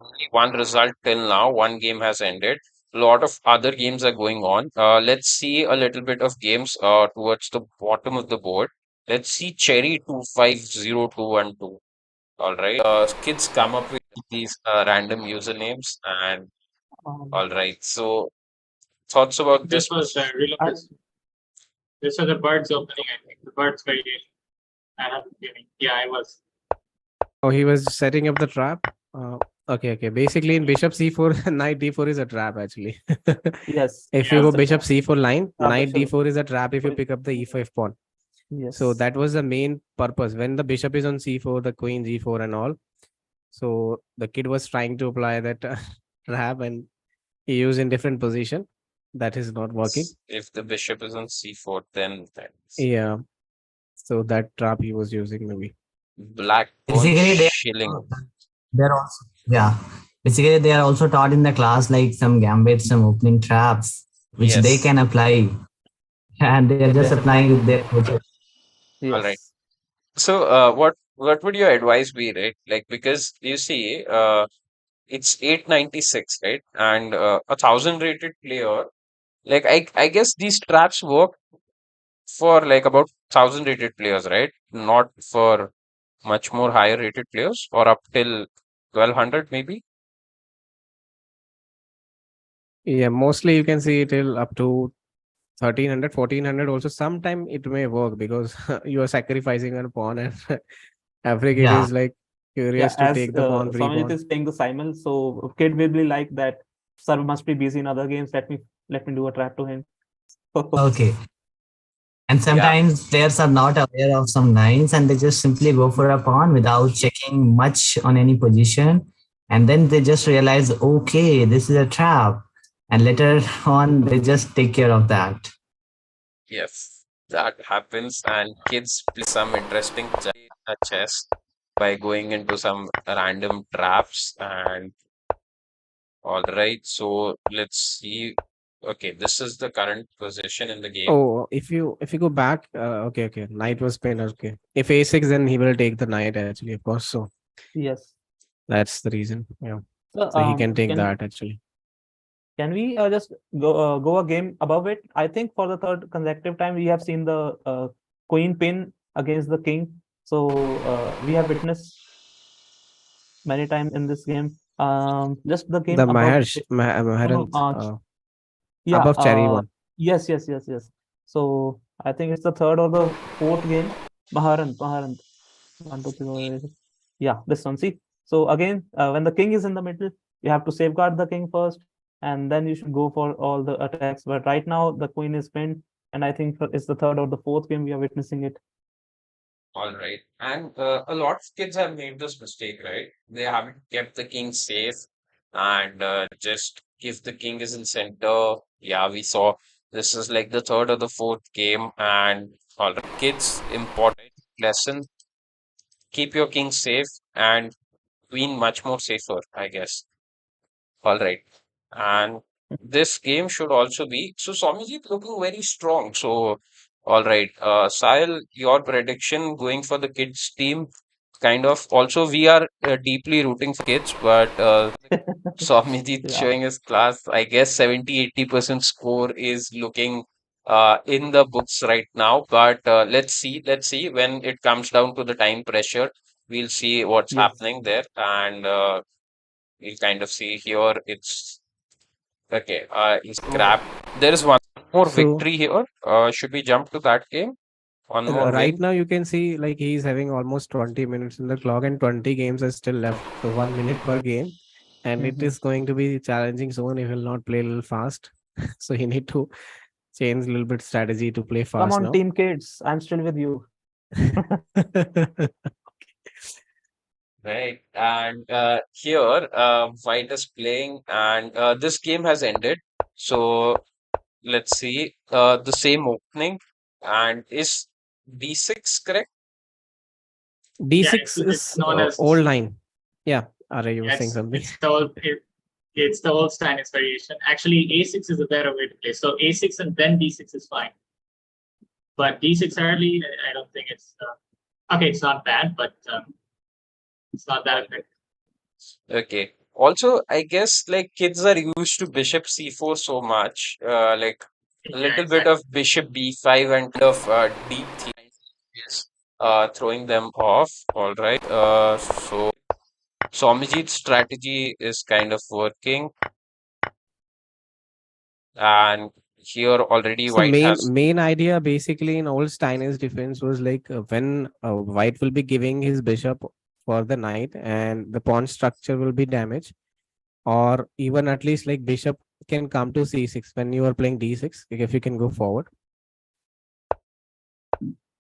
Speaker 1: Only one result till now. One game has ended. A lot of other games are going on. Let's see a little bit of games towards the bottom of the board. Let's see Cherry 250212. All right. Kids come up with these random usernames and
Speaker 4: Um,
Speaker 1: all right. So thoughts about
Speaker 5: This
Speaker 1: this?
Speaker 5: was reload.
Speaker 4: I,
Speaker 5: This was the birds opening, I think. The birds variation. I have a feeling. Yeah, I was.
Speaker 2: Oh, he was setting up the trap. Okay, okay. Basically, in bishop c4, knight d4 is a trap actually.
Speaker 4: yes,
Speaker 2: If you
Speaker 5: Yeah.
Speaker 2: go
Speaker 4: it's a
Speaker 2: bishop
Speaker 4: trap.
Speaker 2: c4 line, knight
Speaker 4: Bishop.
Speaker 2: d4 is a trap if you pick up the e5 pawn. So
Speaker 4: Yes.
Speaker 2: that was the main purpose. When the bishop is on c4, the queen g4 and all. So the kid was trying to apply that trap and he used in different position. That is not working.
Speaker 1: If the bishop is on c4, then that's
Speaker 2: Yeah. So that trap he was using maybe.
Speaker 1: black pawn
Speaker 6: Basically,
Speaker 1: shilling.
Speaker 6: they're also yeah. Basically, they are also taught in the class like some gambits, some opening traps, which they
Speaker 1: Yes.
Speaker 6: can apply, and they are just
Speaker 4: Yes.
Speaker 6: applying with their coaches.
Speaker 1: All right.
Speaker 4: Yes.
Speaker 1: So, what would your advice be, right? Like, because you see, it's 896, right? And 1,000 rated player, like I guess these traps work for like about 1,000 rated players, right? Not for much more higher rated players or up till 1,200 maybe.
Speaker 2: Yeah, mostly you can see it till up to 1300, 1400. Also sometime it may work because you are sacrificing a pawn and every kid
Speaker 6: Yeah,
Speaker 2: is like
Speaker 4: Yeah.
Speaker 2: curious to
Speaker 4: As
Speaker 2: take the pawn, free
Speaker 4: Soumyajit
Speaker 2: pawn.
Speaker 4: is playing the simul, so kid will be like that. Sir must be busy in other games. Let me do a trap to him.
Speaker 6: okay. And
Speaker 1: Yeah.
Speaker 6: sometimes players are not aware of some lines and they just simply go for a pawn without checking much on any position. And then they just realize, okay, this is a trap. And later on, they just take care of that.
Speaker 1: Yes, that happens, and kids play some interesting chess by going into some random traps. And all right, so let's see. Okay, this is the current position in the game.
Speaker 2: Oh, if you go back, okay, okay, knight was pinned. Okay, if a6, then he will take the knight actually, of course. So
Speaker 4: Yes.
Speaker 2: that's the reason. Yeah,
Speaker 4: So
Speaker 2: so he can take
Speaker 4: can
Speaker 2: that actually.
Speaker 4: can we just go a game above it? I think for the third consecutive time we have seen the queen pin against the king. So we have witnessed many times in this game. Just the game
Speaker 2: The
Speaker 4: above
Speaker 2: Maharsh,
Speaker 4: it. No, no,
Speaker 2: Maharanth,
Speaker 4: yeah.
Speaker 2: above cherry one.
Speaker 4: Yes, yes, yes, yes. So I think it's the third or the fourth game. Maharant. 1, 2, 3, 4. Yeah, this one. See. So again, when the king is in the middle, you have to safeguard the king first, and then you should go for all the attacks. But right now, the queen is pinned, and I think it's the third or the fourth game we are witnessing it.
Speaker 1: All right, and a lot of kids have made this mistake, right? They haven't kept the king safe and just if the king is in center. Yeah, we saw this is like the third or the fourth game, and all right, kids important lesson. keep your king safe and queen much more safer, I guess. All right. And this game should also be so Soumyajit looking very strong. So, all right. Sahil, your prediction going for the kids team, kind of. Also, we are deeply rooting for kids, but Soumyajit
Speaker 4: Yeah.
Speaker 1: showing his class. I guess 70-80% score is looking in the books right now. But let's see when it comes down to the time pressure. We'll see what's
Speaker 4: Yes.
Speaker 1: happening there, and we'll kind of see here. It's okay. He's scrapped. There is one more
Speaker 2: So
Speaker 1: victory here. Should we jump to that game? One more
Speaker 2: right
Speaker 1: win.
Speaker 2: now you can see like he's having almost 20 minutes in the clock and 20 games are still left. So 1 minute per game. And it
Speaker 4: Mhm.
Speaker 2: is going to be challenging soon. He will not play a little fast. So he need to change a little bit strategy to play
Speaker 4: Come
Speaker 2: fast
Speaker 4: on,
Speaker 2: now.
Speaker 4: team kids. I'm still with you.
Speaker 1: Right. And here, White is playing, and this game has ended. So let's see. The same opening, and is D6 correct?
Speaker 5: Yeah,
Speaker 2: D6
Speaker 5: it's
Speaker 2: is
Speaker 5: known as
Speaker 2: old line. Yeah. Are you were
Speaker 5: yeah,
Speaker 2: saying something?
Speaker 5: it's the old Steinitz variation. Actually, A6 is a better way to play. So A6 and then D6 is fine. But D6 early, I don't think it's okay. It's not bad, but it's not that effective.
Speaker 1: Okay. Also, I guess like kids are used to bishop c4 so much, like a
Speaker 5: Yeah,
Speaker 1: little bit
Speaker 5: exactly.
Speaker 1: of bishop b5 and kind of deep is throwing them off. All right. So Soumyajit's strategy is kind of working, and here already
Speaker 2: So
Speaker 1: White
Speaker 2: main
Speaker 1: has.
Speaker 2: main idea basically in old Steiner's defense was like when White will be giving his bishop for the knight and the pawn structure will be damaged, or even at least like bishop can come to c6 when you are playing d6. Like if you can go forward,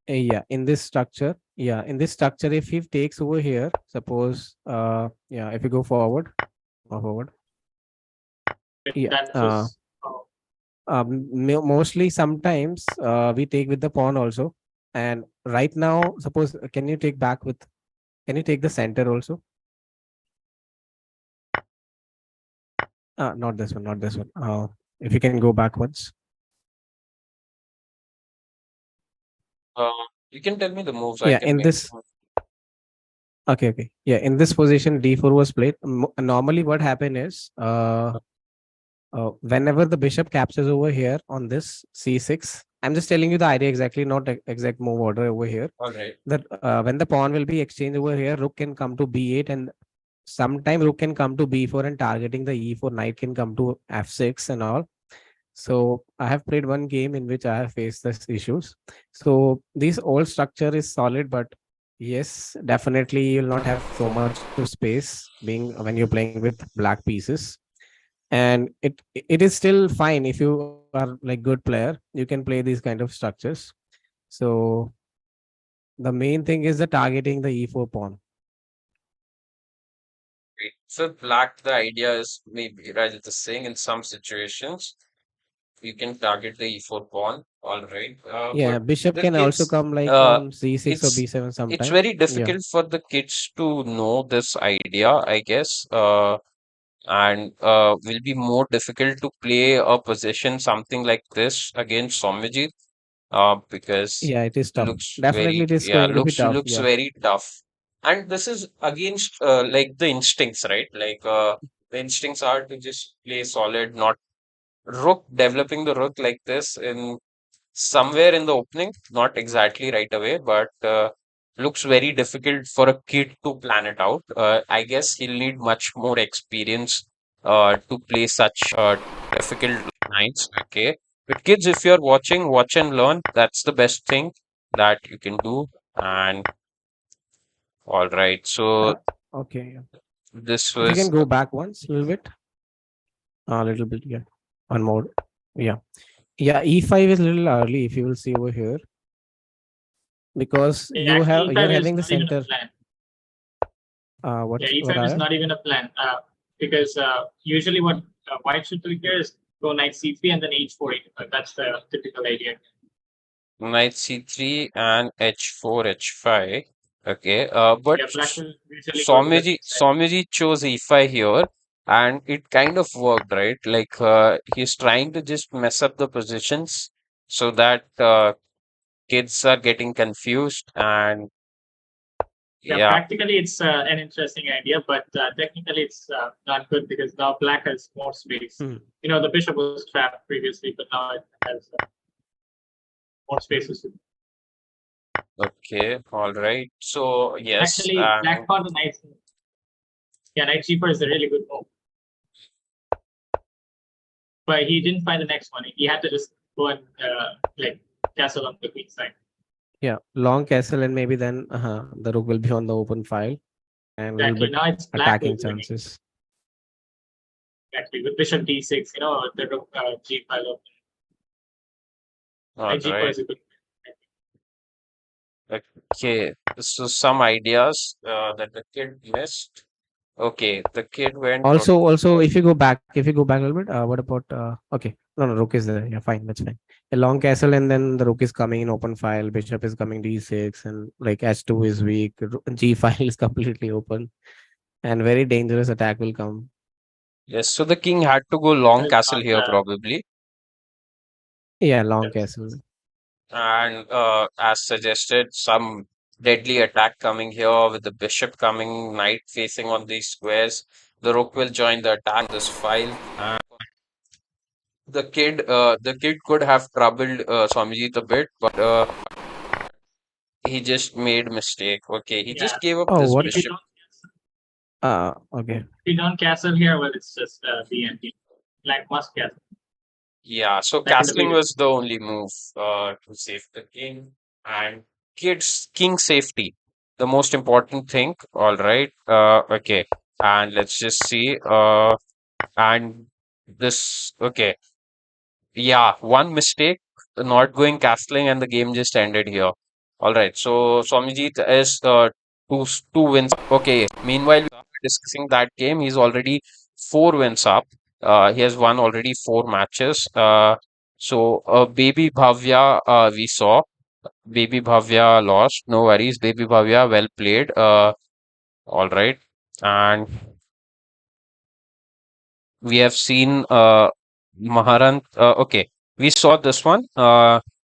Speaker 2: yeah, in this structure, if he takes over here, suppose, yeah, if you go forward or forward, yeah,
Speaker 5: That was
Speaker 2: mostly sometimes we take with the pawn also. And right now, suppose, can you take back with, can you take the center also? Not this one, not this one. If you can go back once.
Speaker 1: Uh, you can tell me the moves. I
Speaker 2: Yeah,
Speaker 1: can
Speaker 2: in
Speaker 1: make.
Speaker 2: this, okay, okay. Yeah, in this position, d4 was played. Normally, what happened is, whenever the bishop captures over here on this c6, I'm just telling you the idea exactly, not exact move order over here.
Speaker 1: All right.
Speaker 2: That when the pawn will be exchanged over here, rook can come to b8, and sometime rook can come to b4 and targeting the e4, knight can come to f6 and all. So I have played one game in which I have faced these issues. So this old structure is solid, but yes, definitely you'll not have so much of space being when you're playing with black pieces. And it is still fine if you are like good player, you can play these kind of structures. So the main thing is the targeting the e4 pawn.
Speaker 1: Great. So black, the idea is maybe right. The saying in some situations you can target the e4 pawn. All right.
Speaker 2: Yeah,
Speaker 1: But
Speaker 2: bishop
Speaker 1: the
Speaker 2: can also
Speaker 1: kids,
Speaker 2: come like
Speaker 1: uh,
Speaker 2: on c6 or
Speaker 1: it's
Speaker 2: b7
Speaker 1: it's
Speaker 2: sometime.
Speaker 1: very
Speaker 2: Yeah.
Speaker 1: difficult for the kids to know this idea, I guess. And will be more difficult to play a position something like this against Soumyajit, because
Speaker 2: Yeah, it is tough.
Speaker 1: looks
Speaker 2: Definitely
Speaker 1: very
Speaker 2: it is going to be tough.
Speaker 1: looks
Speaker 2: Yeah.
Speaker 1: very tough. And this is against like the instincts, right? Like the instincts are to just play solid, not rook developing the rook like this in somewhere in the opening, not exactly right away, but looks very difficult for a kid to plan it out. I guess he'll need much more experience to play such difficult lines. Okay, but kids, if you're watching, watch and learn. That's the best thing that you can do. And all right, so
Speaker 2: Uh, okay. Yeah.
Speaker 1: this
Speaker 2: If you
Speaker 1: was
Speaker 2: can go back once a little bit, a little bit. Yeah. One more. Yeah. Yeah. E5 is a little early if you will see over here, because
Speaker 5: yeah, actually
Speaker 2: you're
Speaker 5: E5 is
Speaker 2: having the
Speaker 5: not even a
Speaker 2: center.
Speaker 5: plan.
Speaker 2: What
Speaker 5: Yeah,
Speaker 2: what
Speaker 5: E5 is
Speaker 2: are
Speaker 5: not even a plan because usually what White should do here is go knight C3 and then H4. That's the typical idea.
Speaker 1: knight c3 and h4 h5. Okay, but
Speaker 5: Yeah, black will usually go to the king side.
Speaker 1: Soumyajit chose e5 here, and it kind of worked, right? Like he's trying to just mess up the positions so that kids are getting confused, and
Speaker 5: Yeah,
Speaker 1: yeah,
Speaker 5: practically it's an interesting idea, but technically it's not good because now black has more space.
Speaker 2: Hmm.
Speaker 5: The bishop was trapped previously, but now it has more spaces.
Speaker 1: okay, all right. So yes,
Speaker 5: Actually, black found the knight. Yeah, knight g4 is a really good move, but he didn't find the next one. He had to just go and like castle on the queen side.
Speaker 2: Yeah, long castle, and maybe then the rook will be on the open file and a little
Speaker 5: Exactly.
Speaker 2: bit
Speaker 5: Now it's black
Speaker 2: attacking
Speaker 5: who's winning.
Speaker 2: chances.
Speaker 5: Exactly with bishop d6. The rook g file open.
Speaker 1: all
Speaker 5: Knight g4
Speaker 1: right.
Speaker 5: is a good.
Speaker 1: Okay, so some ideas that the kid missed. Okay, the kid went
Speaker 2: Also, if you go back a little bit, what about okay? No, rook is there. Yeah, fine, that's fine. A long castle, and then the rook is coming in open file. Bishop is coming d6, and like h2 is weak. G file is completely open, and very dangerous attack will come.
Speaker 1: yes. So the king had to go long
Speaker 5: It's
Speaker 1: castle
Speaker 5: not
Speaker 1: here probably,
Speaker 2: Yeah, long
Speaker 5: yes.
Speaker 2: castle.
Speaker 1: and as suggested, some deadly attack coming here with the bishop coming, knight facing on these squares. The rook will join the attack on this file, and the kid could have troubled Swamijit a bit, but he just made mistake. Okay, he
Speaker 5: Yeah.
Speaker 1: just gave up
Speaker 2: Oh,
Speaker 1: this
Speaker 2: what
Speaker 5: If you
Speaker 2: did?
Speaker 1: bishop.
Speaker 5: don't
Speaker 2: Okay.
Speaker 5: if you don't castle here, well, it's just BNP. Black must castle.
Speaker 1: Yeah, so
Speaker 5: Like in the
Speaker 1: castling
Speaker 5: previous.
Speaker 1: was the only move to save the king, and kids king safety, the most important thing. All right. Okay, and let's just see. And this okay. Yeah, one mistake, not going castling, and the game just ended here. All right, so Swamijit is two wins. Okay, meanwhile, we are discussing that game. He's already 4 wins up. He has won already 4 matches. So Baby Bhavya, we saw. Baby Bhavya lost. No worries, Baby Bhavya, well played. All right, and we have seen Maharant. Okay, we saw this one.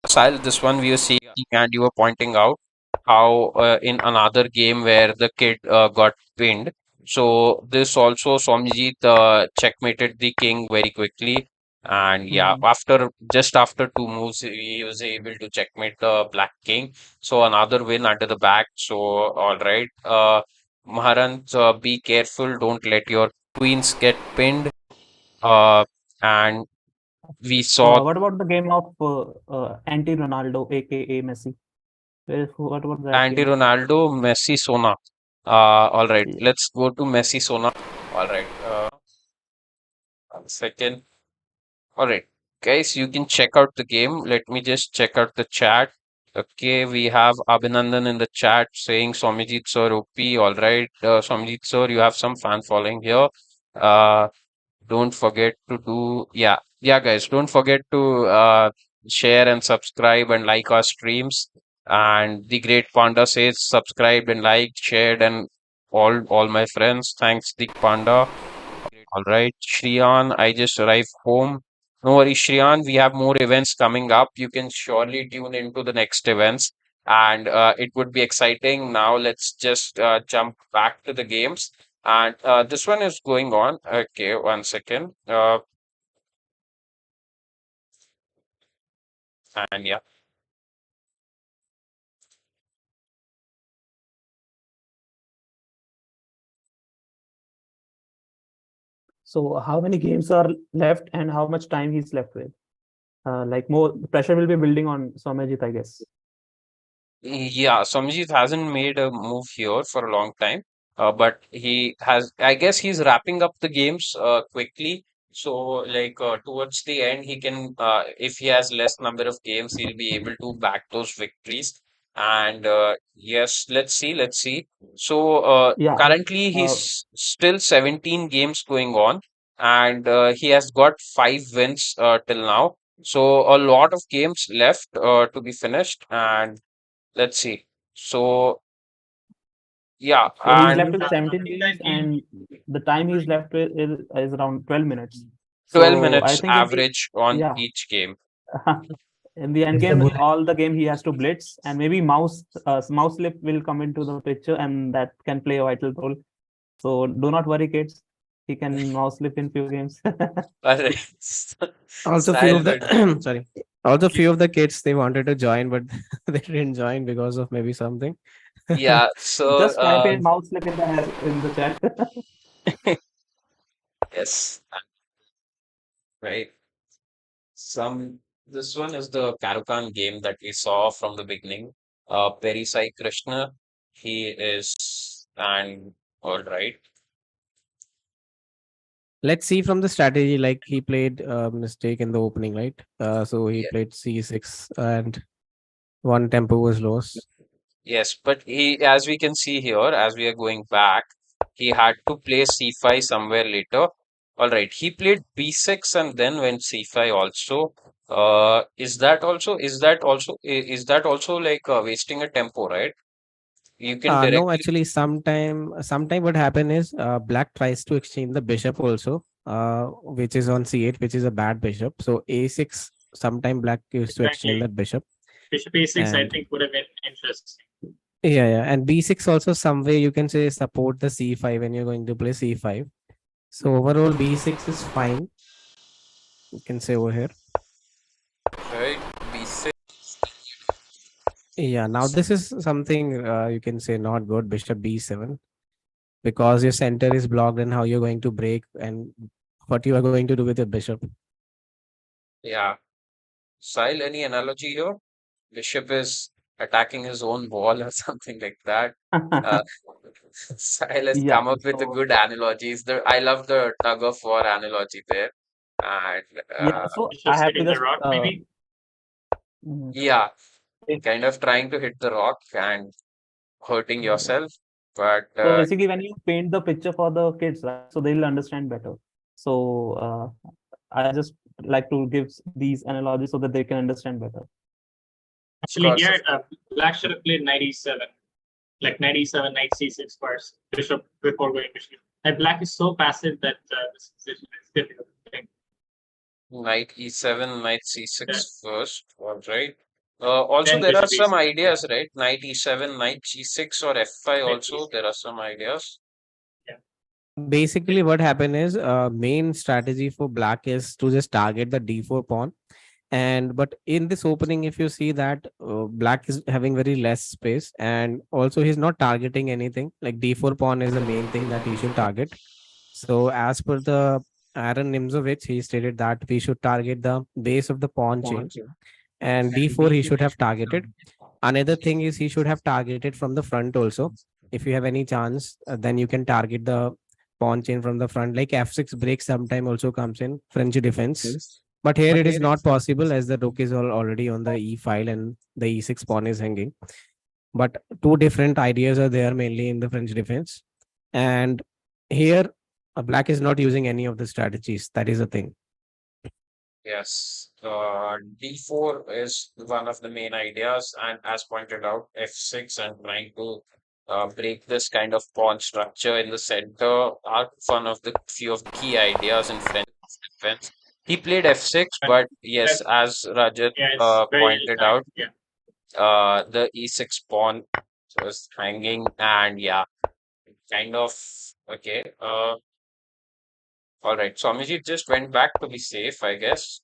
Speaker 1: Sile, this one we were seeing, and you were pointing out how in another game where the kid got pinned. So this also Somjit checkmated the king very quickly, and yeah,
Speaker 4: Mhm.
Speaker 1: after 2 moves, he was able to checkmate the black king. So another win under the bag. So all right, Maharant, be careful. Don't let your queens get pinned. Uh, and we saw
Speaker 4: What about the game of anti-Ronaldo, aka Messi? What about that
Speaker 1: anti
Speaker 4: game?
Speaker 1: Ronaldo, Messi, Sona. All right,
Speaker 4: Yeah.
Speaker 1: let's go to Messi, Sona. All right, 1 second. All right, guys, you can check out the game. Let me just check out the chat. Okay, we have Abhinandan in the chat saying Swamijit sir OP. All right, Swamijit sir, you have some fan following here. Uh, don't forget to do yeah guys, don't forget to share and subscribe and like our streams. And the great panda says subscribed and liked, shared, and all my friends, thanks the panda. All right, Shriyan, I just arrived home. No worries, Shriyan, we have more events coming up. You can surely tune into the next events, and it would be exciting. Now let's just jump back to the games, and this one is going on. Okay, 1 second. And yeah,
Speaker 4: So how many games are left and how much time he's left with? Like more pressure will be building on Soumyajit, I guess.
Speaker 1: yeah, Samjit hasn't made a move here for a long time, but he has. I guess he's wrapping up the games quickly. So, like towards the end, he can, if he has less number of games, he'll be able to back those victories. And yes, let's see. So,
Speaker 4: Yeah.
Speaker 1: currently
Speaker 4: Uh,
Speaker 1: he's still 17 games going on, and he has got 5 wins till now. So, a lot of games left to be finished, and let's see. So Yeah,
Speaker 4: So he's left
Speaker 1: and
Speaker 4: with 17 games, and the time he's left with is around 12 minutes.
Speaker 1: 12
Speaker 4: So I
Speaker 1: minutes
Speaker 4: think
Speaker 1: average on
Speaker 4: yeah,
Speaker 1: each game.
Speaker 4: in the end
Speaker 6: It's a
Speaker 4: game,
Speaker 6: bullet.
Speaker 4: all the game he has to blitz, and maybe mouse slip will come into the picture, and that can play a vital role. So do not worry, kids. He can mouse slip in few games.
Speaker 1: Alright.
Speaker 2: Also, few
Speaker 1: Style
Speaker 2: of the
Speaker 1: that.
Speaker 2: sorry. Also, few of the kids they wanted to join, but they didn't join because of maybe something.
Speaker 1: Yeah, so
Speaker 4: Just type in mouse slip in the chat.
Speaker 1: yes, right. Some This one is the Karukan game that we saw from the beginning. Perisai Krishna, he is and all right.
Speaker 2: Let's see from the strategy. Like he played a mistake in the opening, right? So he
Speaker 1: Yeah.
Speaker 2: played c6 and one tempo was lost.
Speaker 1: Yes, but he, as we can see here, as we are going back, he had to play c5 somewhere later. All right, he played b6 and then went c5 also. Is that also like wasting a tempo, right? You can
Speaker 2: No,
Speaker 1: directly.
Speaker 2: actually, sometime what happen is black tries to exchange the bishop also, which is on c8, which is a bad bishop. So a6, sometime black used to exchange
Speaker 5: Exactly.
Speaker 2: that bishop,
Speaker 5: Bishop a6, I
Speaker 2: and
Speaker 5: think, would have been interesting.
Speaker 2: yeah, and b6 also some way you can say support the c5 when you're going to play c5. So overall, b6 is fine. You can say over here.
Speaker 1: Right, b6.
Speaker 2: Yeah, now this is something you can say not good. Bishop b7 because your center is blocked, and how you're going to break and what you are going to do with your bishop.
Speaker 1: Yeah. Sile, any analogy here? Bishop is attacking his own wall or something like that. Uh, Sile has
Speaker 4: Yeah.
Speaker 1: come up with the
Speaker 4: So
Speaker 1: good analogies. I love the tug of war analogy there. And
Speaker 4: yeah. So I
Speaker 5: Bishop's
Speaker 4: have to
Speaker 5: hitting the
Speaker 4: just
Speaker 5: rock, maybe.
Speaker 4: mm,
Speaker 1: yeah,
Speaker 4: say-
Speaker 1: kind of trying to hit the rock and hurting
Speaker 4: yeah.
Speaker 1: yourself. But
Speaker 4: So basically, when you paint the picture for the kids, right, so they'll understand better. So I just like to give these analogies so that they can understand better.
Speaker 5: Actually,
Speaker 1: course,
Speaker 5: here,
Speaker 1: of
Speaker 5: black should have played knight e7, like knight e7, knight c6 first, bishop before going bishop. And black is so passive that this position is difficult to think.
Speaker 1: knight e7, knight
Speaker 5: Yeah.
Speaker 1: c6 first. All right. Also,
Speaker 5: Then
Speaker 1: there are
Speaker 5: bishop
Speaker 1: some
Speaker 5: e6. Yeah.
Speaker 1: ideas, right? Knight e7, knight g6, or f5
Speaker 5: Knight
Speaker 1: also.
Speaker 5: e6.
Speaker 1: There are some ideas.
Speaker 5: Yeah.
Speaker 2: Basically, what happened is main strategy for black is to just target the d4 pawn. And but in this opening, if you see that black is having very less space, and also he's not targeting anything. Like d4 pawn is the main thing that he should target. So as per the Aaron Nimzovich, he stated that we should target the base of the pawn chain, and d4 he should have targeted. Another thing is he should have targeted from the front also. If you have any chance, then you can target the pawn chain from the front. Like f6 break sometime also comes in French defense. But here it is not possible as the rook is already on the e file and the e6 pawn is hanging. But two different ideas are there mainly in the French defense. And here, black is not using any of the strategies. That is the thing.
Speaker 1: Yes, D4 is one of the main ideas, and as pointed out, F6 and trying to break this kind of pawn structure in the center are one of the few of the key ideas in French defense. He played F6,
Speaker 5: But
Speaker 1: but yes,
Speaker 5: that,
Speaker 1: as Rajat
Speaker 5: yeah, it's very ill
Speaker 1: pointed
Speaker 5: timed.
Speaker 1: out,
Speaker 5: Yeah.
Speaker 1: the E6 pawn was hanging, and yeah, kind of okay. All right, Swamiji just went back to be safe, I guess.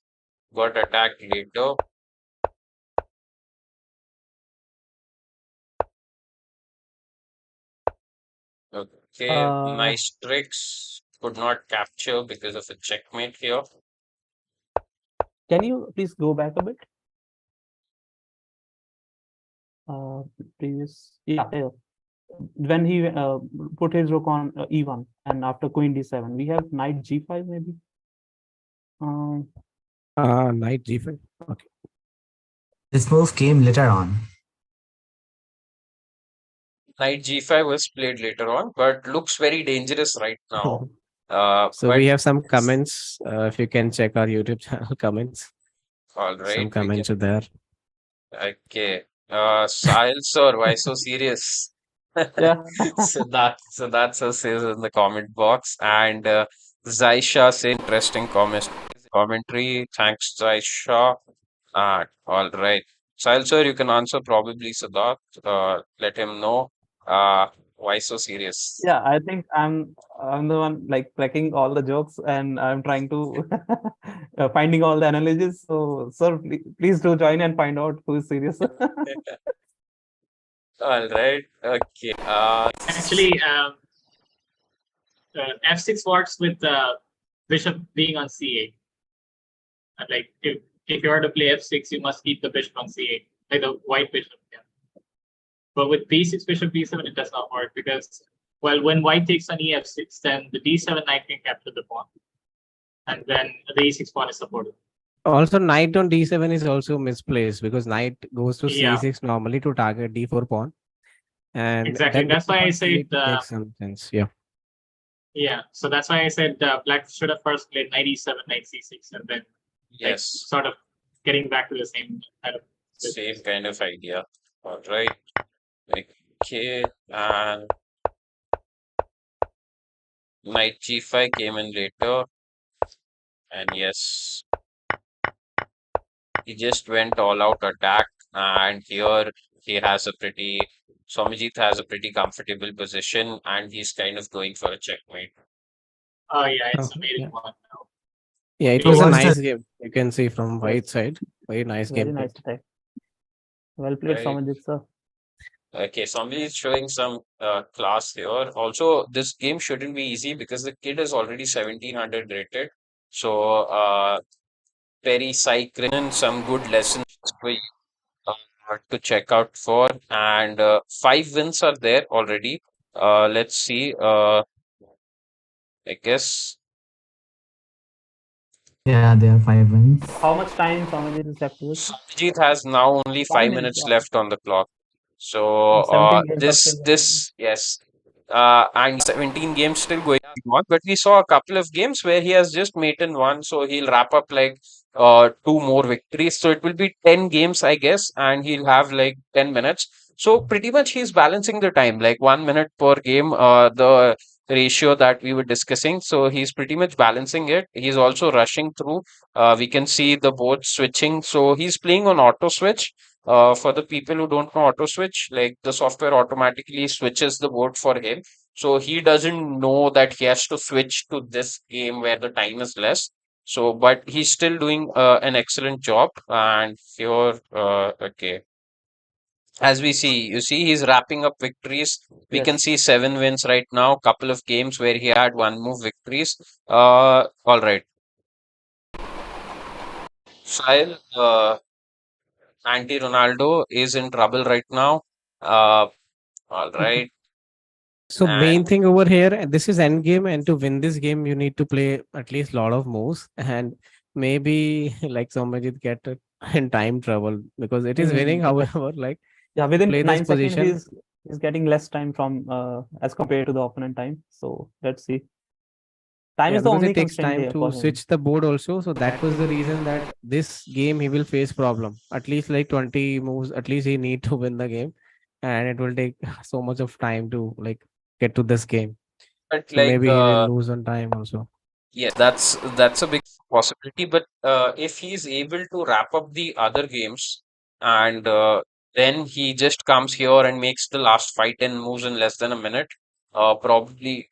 Speaker 1: Got attacked later. Okay,
Speaker 4: Uh,
Speaker 1: nice tricks. Could not capture because of a checkmate here.
Speaker 4: can you please go back a bit? Uh, Previous, yeah. When he put his rook on e1 and after queen d7, we have knight g5 maybe. Um,
Speaker 2: Knight g5. Okay.
Speaker 6: This move came later on.
Speaker 1: Knight g5 was played later on, but looks very dangerous right now.
Speaker 2: So
Speaker 1: But
Speaker 2: we have some comments. If you can check our YouTube channel comments,
Speaker 1: all
Speaker 2: some
Speaker 1: right, we can.
Speaker 2: comments are there.
Speaker 1: Okay. Sahil sir, why so serious?
Speaker 4: Yeah.
Speaker 1: So that's us says in the comment box. And Zaisha say interesting commentary. Thanks, Zaisha. All right. Sahil sir, you can answer probably Siddharth. Let him know. Why so serious?
Speaker 4: Yeah, I think I'm the one like cracking all the jokes and I'm trying to finding all the analogies. So, sir, please do join and find out who is serious.
Speaker 1: All right. Okay.
Speaker 5: Actually, f6 works with bishop being on c8. Like if you are to play f6, you must keep the bishop on c8, like the white bishop. Yeah. But with b6, bishop b7, it does not work because, well, when white takes on ef6, then the d7 knight can capture the pawn, and then the e6 pawn is supported.
Speaker 2: Also, knight on d7 is also misplaced because knight goes to
Speaker 5: Yeah,
Speaker 2: c6 normally to target d4 pawn, and
Speaker 5: exactly.
Speaker 2: then
Speaker 5: That's why I
Speaker 2: bishop on
Speaker 5: said,
Speaker 2: c8 makes some sense. Yeah.
Speaker 5: yeah. So that's why I said black should have first played knight e7, knight c6, and then like
Speaker 1: Yes,
Speaker 5: sort of getting back to the same kind of
Speaker 1: same kind of idea. All right. Okay. And knight g5 came in later. And yes, he just went all out attack. And here he has a pretty, Soumyajit has a pretty comfortable position and he's kind of going for a checkmate.
Speaker 5: Oh yeah, it's a
Speaker 2: Oh,
Speaker 5: mating
Speaker 2: yeah.
Speaker 5: one now.
Speaker 2: Yeah, it
Speaker 5: So
Speaker 2: was a
Speaker 6: what's the
Speaker 2: nice game. You can see from
Speaker 4: Yes,
Speaker 2: white side. Very nice
Speaker 4: very
Speaker 2: game.
Speaker 4: nice attack. Well played,
Speaker 1: Right.
Speaker 4: Samanjit, sir.
Speaker 1: Okay, somebody is showing some class here. Also, this game shouldn't be easy because the kid is already 1700 rated. So, Perry Cycrin, some good lessons for you to check out for. And 5 wins are there already. Let's see. I guess
Speaker 6: yeah, there are 5 wins.
Speaker 4: How much time Samanjit is left with?
Speaker 1: Sajid has now only
Speaker 4: 5 minutes.
Speaker 1: 5 minutes
Speaker 4: Wow.
Speaker 1: left on the clock. So
Speaker 4: 17 games are still
Speaker 1: this
Speaker 4: remaining.
Speaker 1: this yes, and 17 games still going on. But we saw a couple of games where he has just maten one, so he'll wrap up like two more victories. So it will be 10 games, I guess, and he'll have like 10 minutes. So pretty much he's balancing the time, like 1 minute per game. The ratio that we were discussing. So he's pretty much balancing it. He's also rushing through. We can see the board switching. So he's playing on auto switch. For the people who don't know auto switch, like the software automatically switches the board for him. So he doesn't know that he has to switch to this game where the time is less. So, but he's still doing an excellent job. And here, okay, as we see, you see, he's wrapping up victories. We can
Speaker 4: Yes.
Speaker 1: see 7 wins right now. Couple of games where he had one move victories. All right. Sahil, Anti Ronaldo is in trouble right now. Uh, all right.
Speaker 2: So main
Speaker 1: And
Speaker 2: thing over here, this is end game, and to win this game, you need to play at least lot of moves, and maybe like Somajit get it in time trouble because it is winning.
Speaker 4: Exactly.
Speaker 2: However, like
Speaker 4: Yeah,
Speaker 2: to
Speaker 4: within
Speaker 2: play this
Speaker 4: 9 seconds,
Speaker 2: position,
Speaker 4: he's getting less time from as compared to the opponent time. So let's see. Time
Speaker 2: yeah,
Speaker 4: is the
Speaker 2: because it
Speaker 4: only
Speaker 2: takes
Speaker 4: constraint
Speaker 2: time
Speaker 4: here for
Speaker 2: to
Speaker 4: him.
Speaker 2: switch the board also. So that was the reason that this game he will face problem. At least like 20 moves, at least he need to win the game, and it will take so much of time to like get to this game.
Speaker 1: but
Speaker 2: So
Speaker 1: like
Speaker 2: maybe he will lose on time also.
Speaker 1: yes, that's a big possibility. But if he's able to wrap up the other games and then he just comes here and makes the last 5-10 moves in less than a minute, probably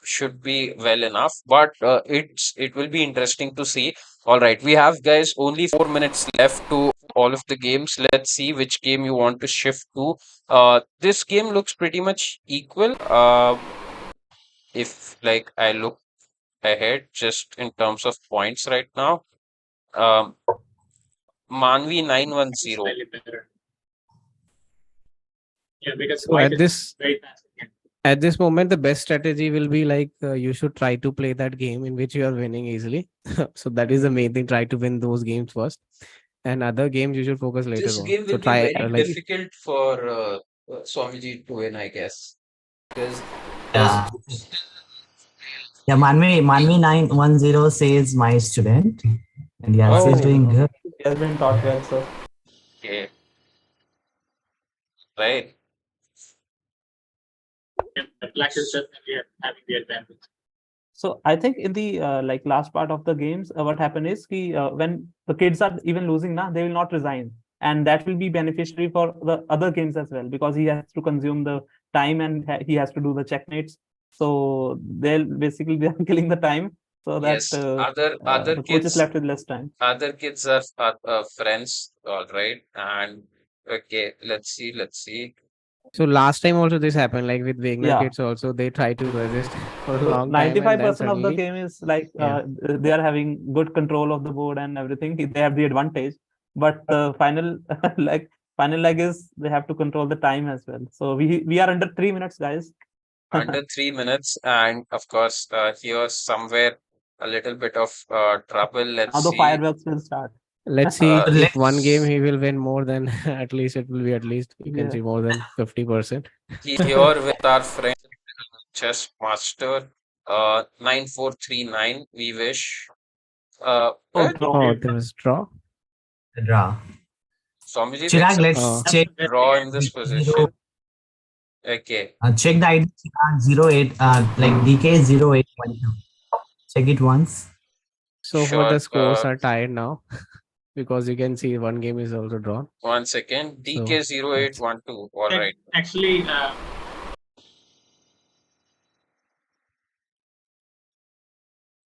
Speaker 1: should be well enough. But it will be interesting to see. All right, we have guys only 4 minutes left to all of the games. Let's see which game you want to shift to. This game looks pretty much equal. If like I look ahead just in terms of points right now. Um, Manvi
Speaker 5: it's
Speaker 1: 910.
Speaker 5: slightly better. Yeah, because
Speaker 2: So
Speaker 5: white is very fast again.
Speaker 2: at this moment, the best strategy will be like you should try to play that game in which you are winning easily. So that is the main thing. Try to win those games first, and other games you should focus later
Speaker 1: This
Speaker 2: on.
Speaker 1: game
Speaker 2: So
Speaker 1: will be
Speaker 2: try
Speaker 1: very
Speaker 2: like
Speaker 1: difficult for Swamiji to win, I guess. Because there's
Speaker 6: Yeah. Yeah, Manvi 910 says my student. And yes, he's
Speaker 1: okay,
Speaker 6: doing
Speaker 4: Oh,
Speaker 6: good.
Speaker 4: he has been taught well, sir.
Speaker 1: okay, right.
Speaker 5: but black is definitely having the advantage.
Speaker 4: So I think in the like last part of the games, what happened is when the kids are even losing now, they will not resign, and that will be beneficiary for the other games as well because he has to consume the time and he has to do the checkmates. So they'll basically be killing the time so that
Speaker 1: Yes, other
Speaker 4: the coach is
Speaker 1: kids,
Speaker 4: left with less time.
Speaker 1: other kids are friends, all right. And okay, let's see.
Speaker 2: So last time also this happened, like with Wagner
Speaker 4: Yeah.
Speaker 2: kids also, they try to resist for a
Speaker 4: So
Speaker 2: long time and then
Speaker 4: 95% of the
Speaker 2: suddenly,
Speaker 4: game is like
Speaker 2: yeah.
Speaker 4: they are having good control of the board and everything. They have the advantage, but the final like final leg is they have to control the time as well. So we are under 3 minutes, guys.
Speaker 1: Under 3 minutes, and of course, here somewhere a little bit of trouble. Let's
Speaker 4: Now the
Speaker 1: see.
Speaker 4: fireworks will start.
Speaker 2: Let's see
Speaker 1: Uh,
Speaker 2: if one game
Speaker 6: Let's
Speaker 2: he will win more than at least it will be at least you can
Speaker 4: Yeah.
Speaker 2: see more than 50%.
Speaker 1: Here with our friend Chess Master, 9439. We wish.
Speaker 4: Oh,
Speaker 1: Well,
Speaker 4: draw.
Speaker 2: Oh,
Speaker 5: Okay.
Speaker 2: there was draw.
Speaker 6: draw.
Speaker 1: Swamijit
Speaker 6: Chirag,
Speaker 1: accepts
Speaker 6: let's
Speaker 2: Oh,
Speaker 5: That's
Speaker 6: check
Speaker 5: the best
Speaker 1: draw
Speaker 5: thing.
Speaker 1: in this
Speaker 6: zero.
Speaker 1: position. Okay,
Speaker 6: Check the ID Chirag 08, like DK 0812. Check it once.
Speaker 2: so for
Speaker 1: sure.
Speaker 2: the scores are tied now because you can see one game is also drawn.
Speaker 1: 1 second.
Speaker 2: So let's
Speaker 1: DK0812. All
Speaker 5: And
Speaker 1: right.
Speaker 5: actually,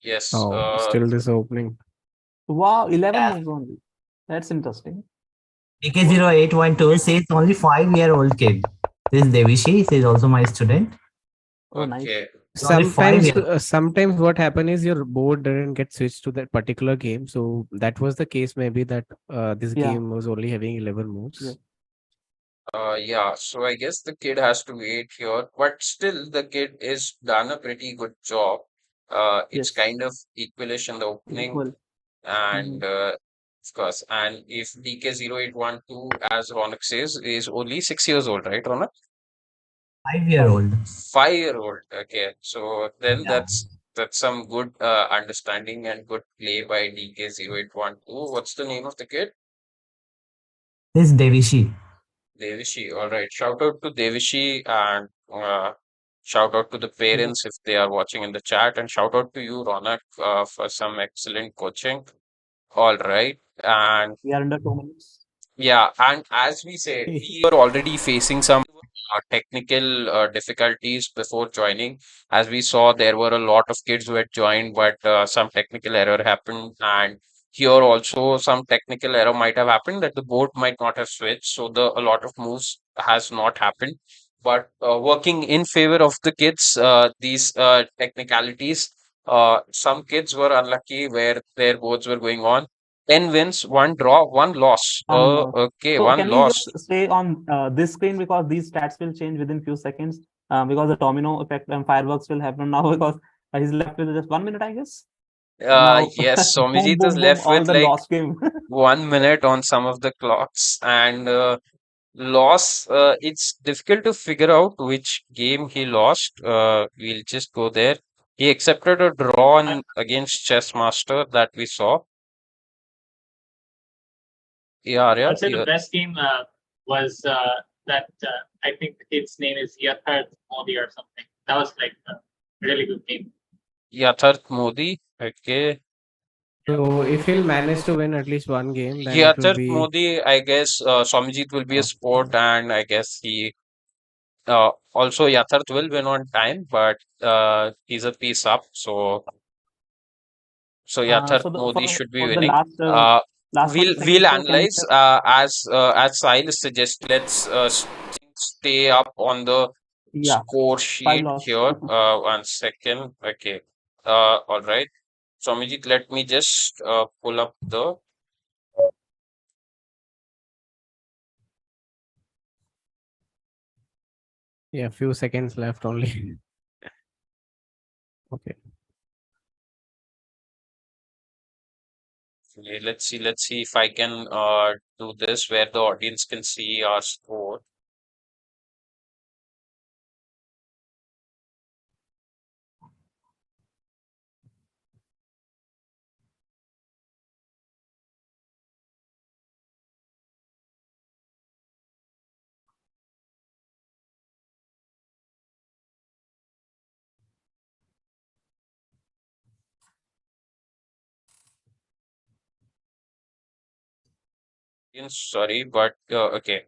Speaker 1: Yes.
Speaker 2: oh still this opening.
Speaker 4: Wow, 11
Speaker 6: Yeah.
Speaker 4: moves only. That's interesting.
Speaker 6: DK 0812 says only 5-year-old kid. This is Devishi. He is also my student.
Speaker 4: Oh, nice.
Speaker 1: Okay.
Speaker 6: Only 5
Speaker 2: Sometimes
Speaker 6: year.
Speaker 2: sometimes what happen is your board didn't get switched to that particular game. So that was the case maybe that this
Speaker 4: Yeah.
Speaker 2: game was only having 11
Speaker 4: Yeah.
Speaker 2: moves.
Speaker 1: Yeah, so I guess the kid has to wait here, but still the kid is done a pretty good job. It's
Speaker 4: Yes.
Speaker 1: kind of equalish in the opening,
Speaker 4: Equal.
Speaker 1: and
Speaker 4: Mhm.
Speaker 1: of course, and if DK0812, as Ronak says, is only 6 years old, right, Ronak?
Speaker 6: 5-year-old.
Speaker 1: 5 year old. Okay, so then
Speaker 6: Yeah.
Speaker 1: that's some good understanding and good play by DK0812. What's the name of the kid?
Speaker 6: This is Devishi.
Speaker 1: Devishi. All right. Shout out to Devishi and shout out to the
Speaker 4: Yeah.
Speaker 1: parents if they are watching in the chat, and shout out to you, Ronak, for some excellent coaching. All right. And
Speaker 4: We are under 2 minutes.
Speaker 1: yeah, and as we said, we were already facing some technical difficulties before joining. As we saw, there were a lot of kids who had joined, but some technical error happened. And here also, some technical error might have happened that the board might not have switched. So the a lot of moves has not happened. But working in favor of the kids, these technicalities, some kids were unlucky where their boards were going on. 10 wins, one draw, one loss.
Speaker 4: One loss.
Speaker 1: Okay,
Speaker 4: So
Speaker 1: one
Speaker 4: can we
Speaker 1: loss.
Speaker 4: just stay on this screen because these stats will change within few seconds because the domino effect and fireworks will happen now because he's left with just 1 minute, I guess. Now,
Speaker 1: Yes,
Speaker 4: boom,
Speaker 1: Somijit is
Speaker 4: boom, boom,
Speaker 1: left
Speaker 4: all
Speaker 1: with
Speaker 4: the
Speaker 1: like
Speaker 4: lost game.
Speaker 1: 1 minute on some of the clocks, and loss. It's difficult to figure out which game he lost. We'll just go there. He accepted a draw against Chess Master that we saw. Yeah, Arya.
Speaker 5: I'd say the best game was that I think the kid's name is Yathard Modi or something. That was like a really good game.
Speaker 1: Yatharth Modi. Okay.
Speaker 2: So if he'll manage to win at least one game, then it will
Speaker 1: Yatharth
Speaker 2: be
Speaker 1: Modi, I guess Somjit will be a
Speaker 2: oh,
Speaker 1: sport, and I guess he also Yatharth will win on time, but he's a piece up. So Yatharth
Speaker 4: So the
Speaker 1: Modi should be
Speaker 4: for the
Speaker 1: winning. Uh,
Speaker 4: last one
Speaker 1: we'll
Speaker 4: second
Speaker 1: we'll
Speaker 4: show, can we
Speaker 1: analyze
Speaker 4: just
Speaker 1: as Sahil is suggesting. Let's stay up on the
Speaker 4: yeah,
Speaker 1: score
Speaker 4: five
Speaker 1: sheet
Speaker 4: loss.
Speaker 1: here. 1 second. Okay. All right. Somijit, let me just pull up the.
Speaker 2: yeah, few seconds left only. Okay.
Speaker 1: Okay, let's see if I can do this where the audience can see our score. Sorry, but okay.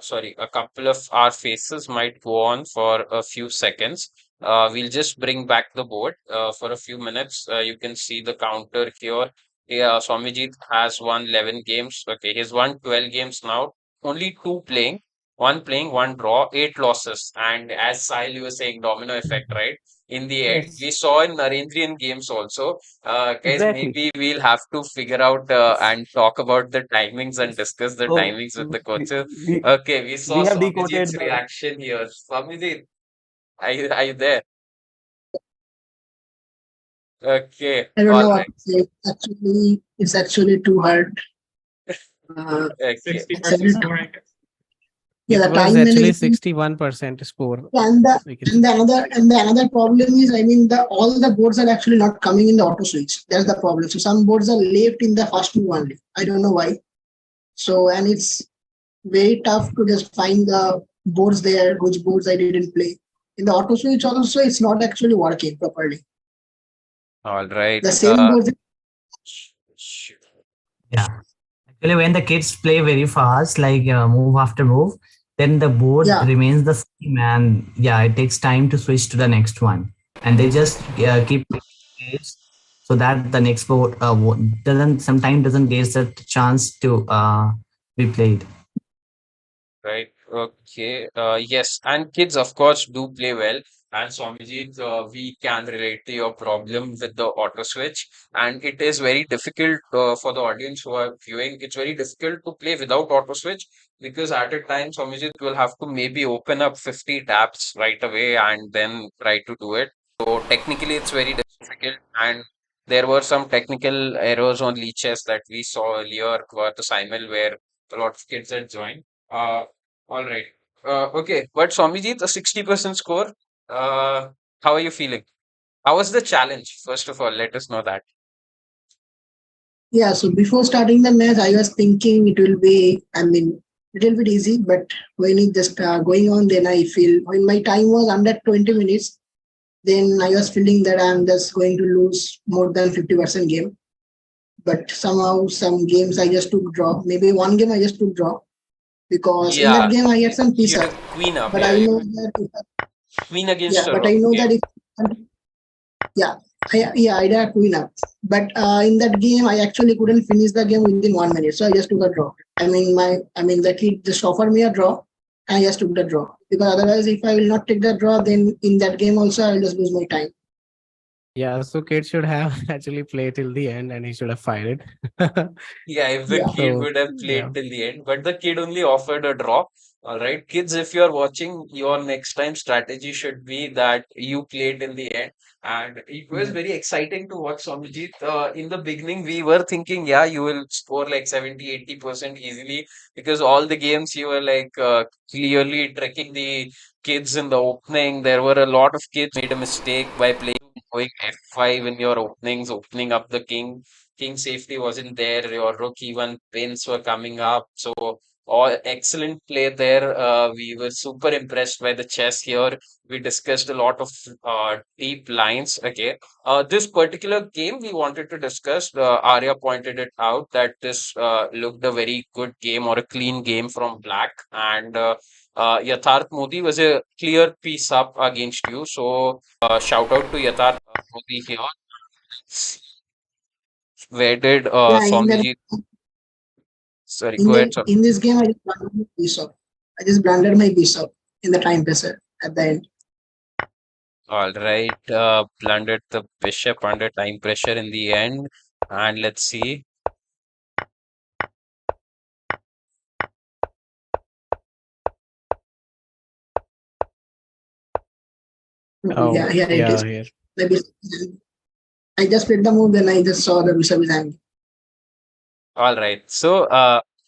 Speaker 1: Sorry, a couple of our faces might go on for a few seconds. We'll just bring back the board for a few minutes. You can see the counter here. Yeah, Soumyajit has won 11 games. Okay, he's won 12 games now. Only two playing, one playing, one draw, eight losses. And as Sahil, you were saying, domino effect, right? In the end, we
Speaker 4: Yes,
Speaker 1: saw in Narendrian games also. Guys,
Speaker 4: exactly.
Speaker 1: maybe we'll have to figure out and talk about the timings and discuss the
Speaker 4: So
Speaker 1: timings with the coaches.
Speaker 4: we
Speaker 1: Okay, we saw
Speaker 4: we have
Speaker 1: Swamijit's
Speaker 4: decoded the.
Speaker 1: reaction here. Swamijit, are you there? Okay,
Speaker 3: I don't
Speaker 1: all
Speaker 3: know what
Speaker 1: right.
Speaker 3: to say. Actually, it's actually too hard.
Speaker 1: Okay,
Speaker 5: 60%
Speaker 3: Several,
Speaker 5: score, I guess.
Speaker 3: yeah,
Speaker 2: It
Speaker 3: the
Speaker 2: was
Speaker 3: time
Speaker 2: actually
Speaker 3: management
Speaker 2: 61% score.
Speaker 3: and the
Speaker 2: We can see.
Speaker 3: and the another problem is, I mean, the all the boards are actually not coming in the auto switch. That's the problem. So some boards are left in the first move only. I don't know why. So and it's very tough to just find the boards there, which boards I didn't play. In the auto switch also, it's not actually working properly.
Speaker 1: all right.
Speaker 3: The same boards,
Speaker 1: Sh-
Speaker 6: Yeah. Actually, when the kids play very fast, like move after move, then the board
Speaker 3: yeah,
Speaker 6: remains the same, and yeah, it takes time to switch to the next one, and they just keep engaged so that the next board doesn't sometimes doesn't get the chance to be played.
Speaker 1: Right. Okay. Yes, and kids, of course, do play well. And Swamijit, we can relate to your problem with the auto switch, and it is very difficult for the audience who are viewing. It's very difficult to play without auto switch because at a time, Swamijit will have to maybe open up 50 tabs right away and then try to do it. So technically, it's very difficult, and there were some technical errors on leeches that we saw earlier for the Simul where a lot of kids had joined. All right. Okay, but Swamijit, a 60% score. Uh, how are you feeling? How was the challenge? First of all, let us know that.
Speaker 3: yeah. So before starting the match, I was thinking it will be, I mean, little bit easy, but when it just going on, then I feel when my time was under 20 minutes, then I was feeling that I'm just going to lose more than 50% game. But somehow some games I just took draw. Maybe one game I just took draw because in that
Speaker 1: Yeah,
Speaker 3: game I had some
Speaker 1: you
Speaker 3: piece
Speaker 1: had
Speaker 3: up.
Speaker 1: a queen up.
Speaker 3: But
Speaker 1: Yeah,
Speaker 3: I
Speaker 1: you
Speaker 3: know
Speaker 1: had
Speaker 3: that
Speaker 1: queen against
Speaker 3: yeah,
Speaker 1: a
Speaker 3: but
Speaker 1: rook.
Speaker 3: I know
Speaker 1: Yeah,
Speaker 3: that if yeah, I did a queen up. But in that game I actually couldn't finish the game within 1 minute. So I just took a draw. I mean the kid just offered me a draw and I just took the draw. Because otherwise if I will not take the draw, then in that game also I will just lose my time.
Speaker 2: Yeah, so kids should have actually played till the end and he should have fired it.
Speaker 1: yeah. If the
Speaker 3: Yeah.
Speaker 1: kid
Speaker 2: So,
Speaker 1: would have
Speaker 2: yeah.
Speaker 1: played till the end, but the kid only offered a draw. All right, kids, if you're watching, your next time strategy should be that you play till the end. And it was
Speaker 2: Yeah.
Speaker 1: very exciting to watch Somjit. In the beginning, we were thinking, yeah, you will score like 70-80% easily because all the games you were like clearly tricking the kids in the opening. There were a lot of kids made a mistake by playing going F5 in your openings, opening up the king. King safety wasn't there. Your rook even pins were coming up. So all excellent play there. We were super impressed by the chess here. We discussed a lot of deep lines. Okay. This particular game we wanted to discuss, Arya pointed it out that this looked a very good game or a clean game from Black. And Yatharth Modi was a clear piece up against you. So shout out to Yatharth Modi here. Where did
Speaker 3: Yeah,
Speaker 1: Swamiji? Sorry, go ahead, sir.
Speaker 3: in this game I just blundered my piece up. I just blundered my piece up in the time pressure at the end.
Speaker 1: All right, blundered the bishop under time pressure in the end. And let's see.
Speaker 2: Oh,
Speaker 3: Yeah, here it
Speaker 2: yeah,
Speaker 3: is.
Speaker 2: here.
Speaker 3: The bishop is I just played the move, then I just saw the bishop is hanging.
Speaker 1: All right. So,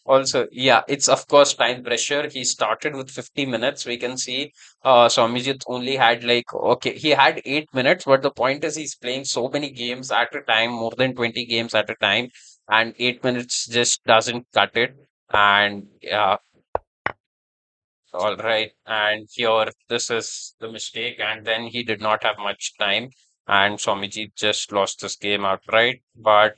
Speaker 1: also, yeah, it's of course time pressure. He started with 50 minutes. We can see Swamijit only had like, okay, he had 8 minutes, but the point is he's playing so many games at a time, more than 20 games at a time, and 8 minutes just doesn't cut it. And all right. And here, this is the mistake. And then he did not have much time. And Swamiji just lost this game outright. But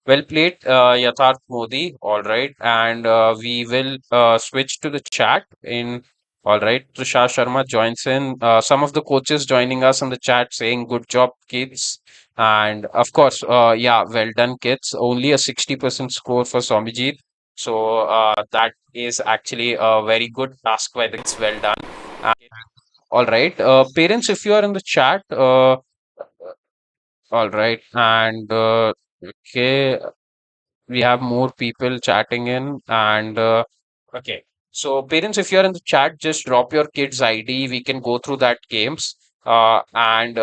Speaker 1: Well played, Yatharth Modi. All right. And we will switch to the chat in. All right. Tushar Sharma joins in. Some of the coaches joining us in the chat saying, good job, kids. And of course, yeah, well done, kids. Only a 60% score for Soumyajit. So that is actually a very good task by the kids. Well done. All right. Parents, if you are in the chat, all right. And okay, we have more people chatting in. And okay. So, parents, if you are in the chat, just drop your kid's ID. We can go through that games. And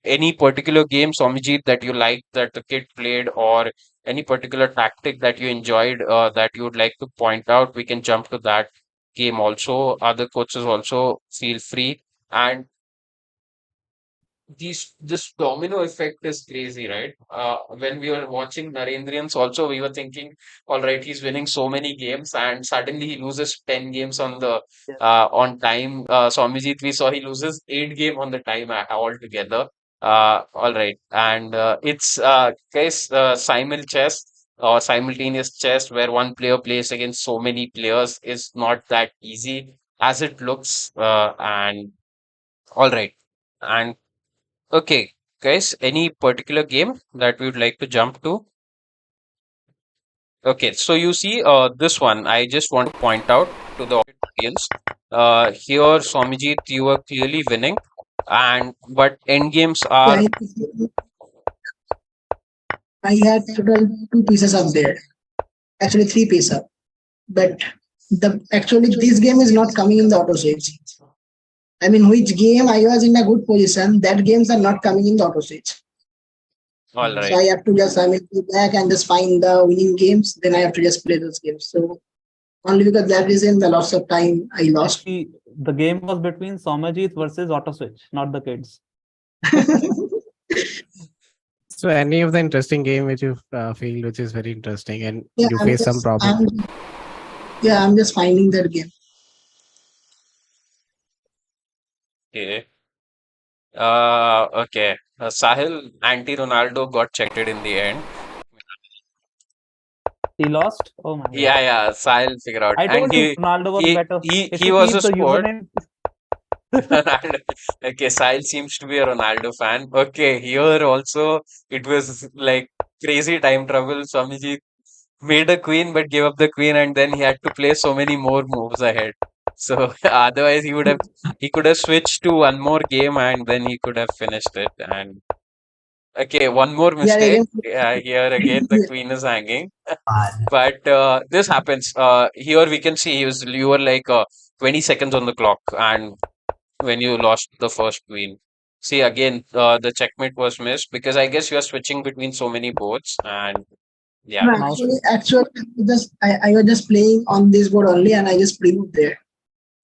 Speaker 1: any particular game, Somijit, that you like that the kid played, or any particular tactic that you enjoyed that you would like to point out, we can jump to that game also. Other coaches also feel free. And this domino effect is crazy, right? When we were watching Narendrians also, we were thinking, all right, he's winning so many games, and suddenly he loses 10 games on the on time. Swamijit, we saw he loses 8 game on the time altogether. All right, and it's guys simul chess or simultaneous chess where one player plays against so many players is not that easy as it looks. And all right. And okay, guys, any particular game that we would like to jump to? Okay, so you see, this one, I just want to point out to the audience. Here, Swamijit, you were clearly winning, and but end games
Speaker 3: Yeah,
Speaker 1: are
Speaker 3: I had total two pieces up there. Actually, three pieces up. But the actually this game is not coming in the auto switch. I mean, which game I was in a good position, that games are not coming in the auto switch.
Speaker 1: all
Speaker 3: So
Speaker 1: right.
Speaker 3: I have to just go back and just find the winning games. Then I have to just play those games. So only because that reason, the lots of time I lost.
Speaker 4: The game was between Soumyajit versus Auto Switch, not the kids.
Speaker 2: So, any of the interesting game which you feel which is very interesting and
Speaker 3: Yeah,
Speaker 2: you face some problem?
Speaker 3: I'm just finding that game.
Speaker 1: Okay. Okay. Sahil, anti-Ronaldo got checked in the end.
Speaker 4: He lost. Oh my god!
Speaker 1: Yeah, Sahil figured out,
Speaker 4: I
Speaker 1: and
Speaker 4: told you Ronaldo was better. If
Speaker 1: he
Speaker 4: you
Speaker 1: was a
Speaker 4: keep the
Speaker 1: sport.
Speaker 4: username,
Speaker 1: Ronaldo. Okay, Sahil seems to be a Ronaldo fan. Okay, here also it was like crazy time trouble. Swamiji made a queen but gave up the queen, and then he had to play so many more moves ahead. So otherwise he could have switched to one more game and then he could have finished it. And okay, one more
Speaker 3: Yeah,
Speaker 1: mistake. Here again the queen is hanging. But this happens. Here we can see you were like 20 seconds on the clock, and when you lost the first queen. See, again, the checkmate was missed because I guess you are switching between so many boards, and yeah.
Speaker 3: No,
Speaker 4: now
Speaker 3: actually, I was just playing on this board only, and I just pre-moved there.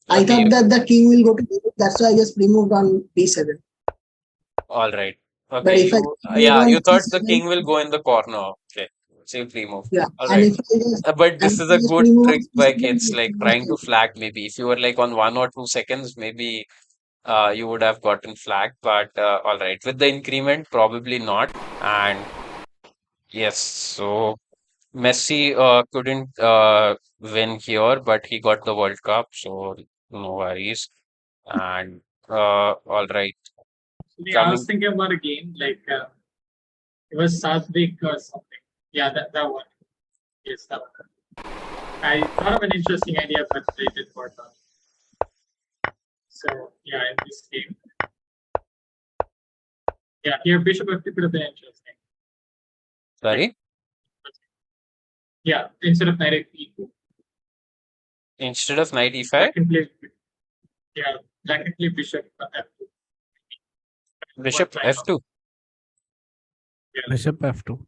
Speaker 3: I
Speaker 1: Okay,
Speaker 3: thought that the king will go to b8, that's why I just pre-moved on b7.
Speaker 1: all right.
Speaker 3: But
Speaker 1: Okay,
Speaker 3: if I
Speaker 1: you
Speaker 3: move
Speaker 1: yeah,
Speaker 3: on
Speaker 1: you thought the
Speaker 3: c7,
Speaker 1: king will go in the corner. Okay, simply move.
Speaker 3: yeah,
Speaker 1: All
Speaker 3: and
Speaker 1: right.
Speaker 3: if I just
Speaker 1: But
Speaker 3: and
Speaker 1: this
Speaker 3: if
Speaker 1: is
Speaker 3: I
Speaker 1: a
Speaker 3: just
Speaker 1: good
Speaker 3: pre-move on
Speaker 1: trick by
Speaker 3: c7,
Speaker 1: kids,
Speaker 3: the
Speaker 1: like
Speaker 3: king will
Speaker 1: trying to
Speaker 3: stay.
Speaker 1: flag maybe. If you were like on 1 or 2 seconds, maybe you would have gotten flagged. But all right, with the increment, probably not. And yes, so Messi couldn't win here, but he got the World Cup, so no worries. And all right,
Speaker 5: Actually, I was
Speaker 1: coming.
Speaker 5: thinking about a game like it was Southwick or something. Yeah, that one. Yes, that one. I thought of an interesting idea, but it didn't work out. So yeah, in this game, yeah, here Bishop F2 could have been interesting.
Speaker 1: Sorry,
Speaker 5: Yeah, instead of knight e2,
Speaker 1: instead of knight
Speaker 5: black
Speaker 1: e5,
Speaker 5: can play. Yeah, black can play Bishop F2. One
Speaker 1: bishop
Speaker 5: time.
Speaker 1: f2.
Speaker 5: Yeah,
Speaker 2: Bishop f2.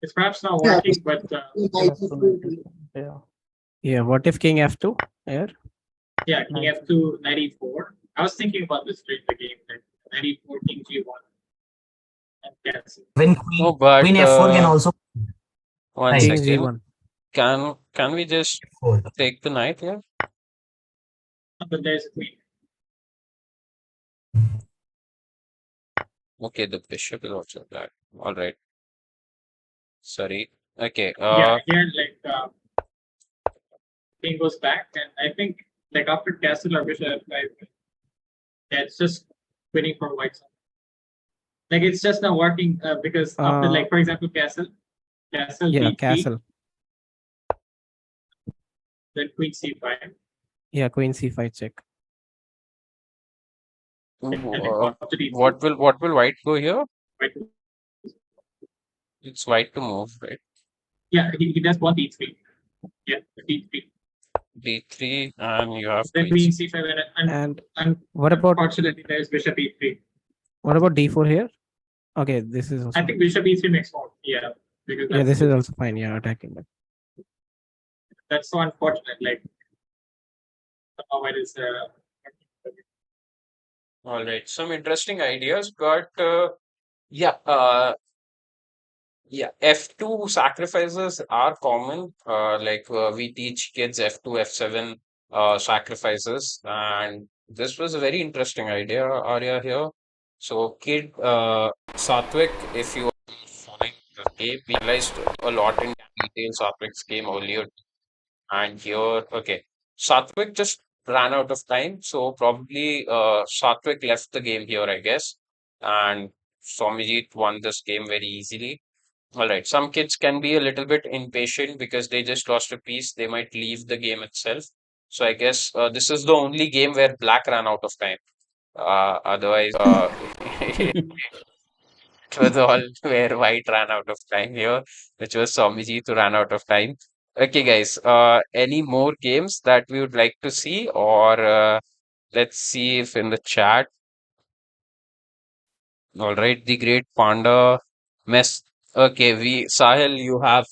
Speaker 5: it's perhaps not
Speaker 3: Yeah,
Speaker 5: working, but
Speaker 4: yeah,
Speaker 2: Yeah, what if king f2 here?
Speaker 5: yeah, king f2, knight e4. I was thinking about this during the game, like knight e4, king g1, and cancel.
Speaker 6: When
Speaker 1: No,
Speaker 6: queen,
Speaker 1: but
Speaker 6: queen f4 can also
Speaker 1: one
Speaker 6: right.
Speaker 2: King
Speaker 1: second.
Speaker 2: g1.
Speaker 1: Can we just
Speaker 6: F4.
Speaker 1: take the knight here?
Speaker 5: But there's a queen.
Speaker 1: Okay, the bishop is also black. All right. Sorry. Okay.
Speaker 5: Yeah, here like king goes back, and I think like after castle or bishop f5, yeah, it's just waiting for white. Like it's just not working because after like for example castle
Speaker 2: Yeah,
Speaker 5: b3,
Speaker 2: castle.
Speaker 5: then queen c5.
Speaker 2: Yeah, queen c5 check.
Speaker 5: And then
Speaker 1: Uh,
Speaker 5: after d3,
Speaker 1: what will white go here?
Speaker 5: white.
Speaker 1: It's white to move, right?
Speaker 5: Yeah, he does want d3. Yeah, d3.
Speaker 1: D3, and you have
Speaker 5: Then
Speaker 1: queen.
Speaker 5: queen c5,
Speaker 2: And what about
Speaker 5: unfortunately there's bishop e3.
Speaker 2: what about d4 here? Okay, this is also
Speaker 5: I think bishop e3 makes more. Yeah, because
Speaker 2: yeah, this is also fine. Yeah, attacking that.
Speaker 5: that's so unfortunate. Like somehow it is.
Speaker 1: All right, some interesting ideas, but yeah, yeah, F2 sacrifices are common. We teach kids F2, F7 sacrifices, and this was a very interesting idea, Arya here. So, kid Satvik, if you are following the game, we realized a lot in detail Satvik's game earlier, and here, okay, Satvik just ran out of time, so probably Satvik left the game here, I guess, and Soumyajit won this game very easily. All right. Some kids can be a little bit impatient because they just lost a piece. They might leave the game itself. So I guess this is the only game where black ran out of time. Otherwise, it was all where white ran out of time here, which was Swamiji to run out of time. Okay, guys. Any more games that we would like to see, or let's see if in the chat. All right, the Great Panda mess. Okay, we Sahil, you have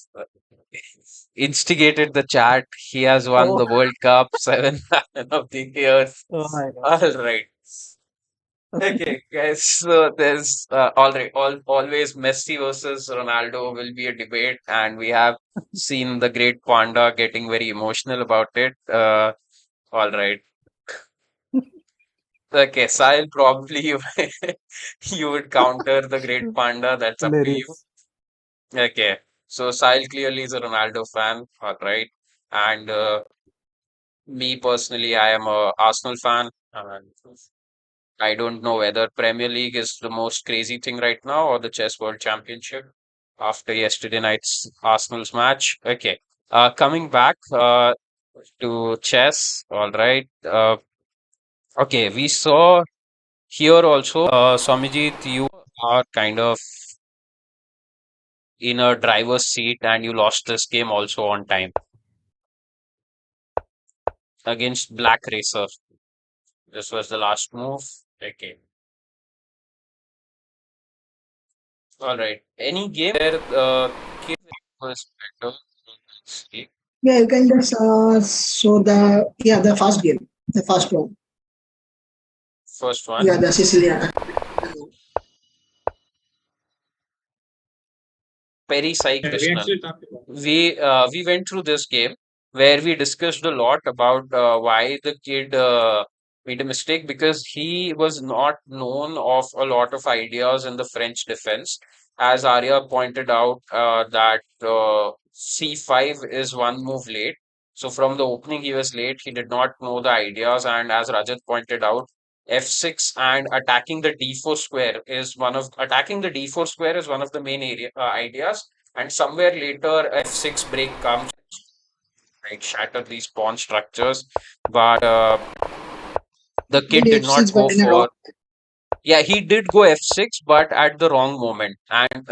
Speaker 1: instigated the chat. He has won
Speaker 4: Oh,
Speaker 1: the World Cup, 7 of the years.
Speaker 4: oh my God.
Speaker 1: All right. Okay, guys. So there's all right, always Messi versus Ronaldo will be a debate, and we have seen the great Panda getting very emotional about it. All right. Okay, Sahil, probably you would counter the great Panda. That's up to you.
Speaker 4: Hilarious.
Speaker 1: Okay. So Sahil clearly is a Ronaldo fan. All right. And me personally, I am a Arsenal fan, and I don't know whether Premier League is the most crazy thing right now or the Chess World Championship after yesterday night's Arsenal's match. Okay, coming back to chess. All right. Okay, we saw here also, Swamijit, you are kind of in a driver's seat and you lost this game also on time against Black Racer. This was the last move. Okay. All right. Any game where kid was better? Let's see.
Speaker 3: Yeah, you can just show the first game, the first one.
Speaker 1: First one.
Speaker 3: Yeah, the Sicilian.
Speaker 1: Perry Sai
Speaker 5: We
Speaker 1: Krishnan.
Speaker 5: actually talked about.
Speaker 1: We went through this game where we discussed a lot about why the kid made a mistake because he was not known of a lot of ideas in the French defense. As Arya pointed out, that C5 is one move late. So from the opening, he was late. He did not know the ideas, and as Rajat pointed out, F6 and attacking the D4 square is one of the main ideas. And somewhere later, F6 break comes, right, shatter these pawn structures. But the
Speaker 3: Did
Speaker 1: kid did not
Speaker 3: F6,
Speaker 1: go
Speaker 3: but in a wrong.
Speaker 1: for. Yeah, he did go F6, but at the wrong moment. And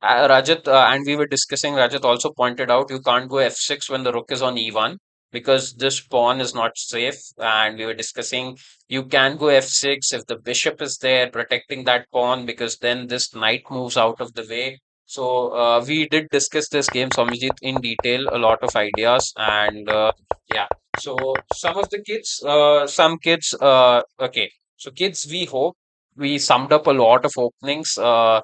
Speaker 1: Rajat, and we were discussing, Rajat also pointed out you can't go F6 when the rook is on E1 because this pawn is not safe. And we were discussing you can go F6 if the bishop is there protecting that pawn because then this knight moves out of the way. So we did discuss this game, Somijit, in detail, a lot of ideas. And yeah, so some kids, okay. So kids, we hope we summed up a lot of openings. Uh,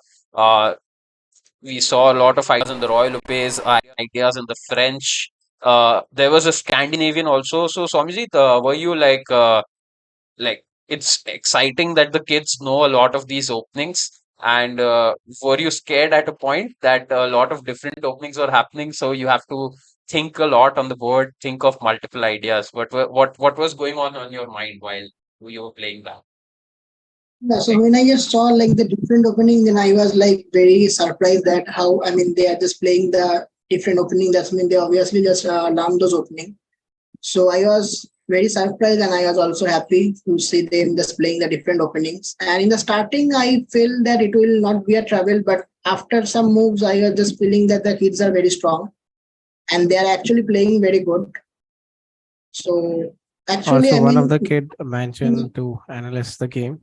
Speaker 1: we saw a lot of ideas in the Royal Lopez, ideas in the French. There was a Scandinavian also. So, Swamijit, were you like it's exciting that the kids know a lot of these openings, And were you scared at a point that a lot of different openings were happening? So you have to think a lot on the board, think of multiple ideas. What was going on your mind while you were playing that?
Speaker 3: Yeah, so when I just saw like the different opening, then I was like very surprised that how, I mean, they are just playing the different opening. That's mean they obviously just learned those opening. So I was very surprised and I was also happy to see them just playing the different openings. And in the starting, I feel that it will not be a trouble, but after some moves, I was just feeling that the kids are very strong and they are actually playing very good. So actually,
Speaker 2: Also,
Speaker 3: I
Speaker 2: one of
Speaker 3: mean,
Speaker 2: the kid mentioned to analyze the game.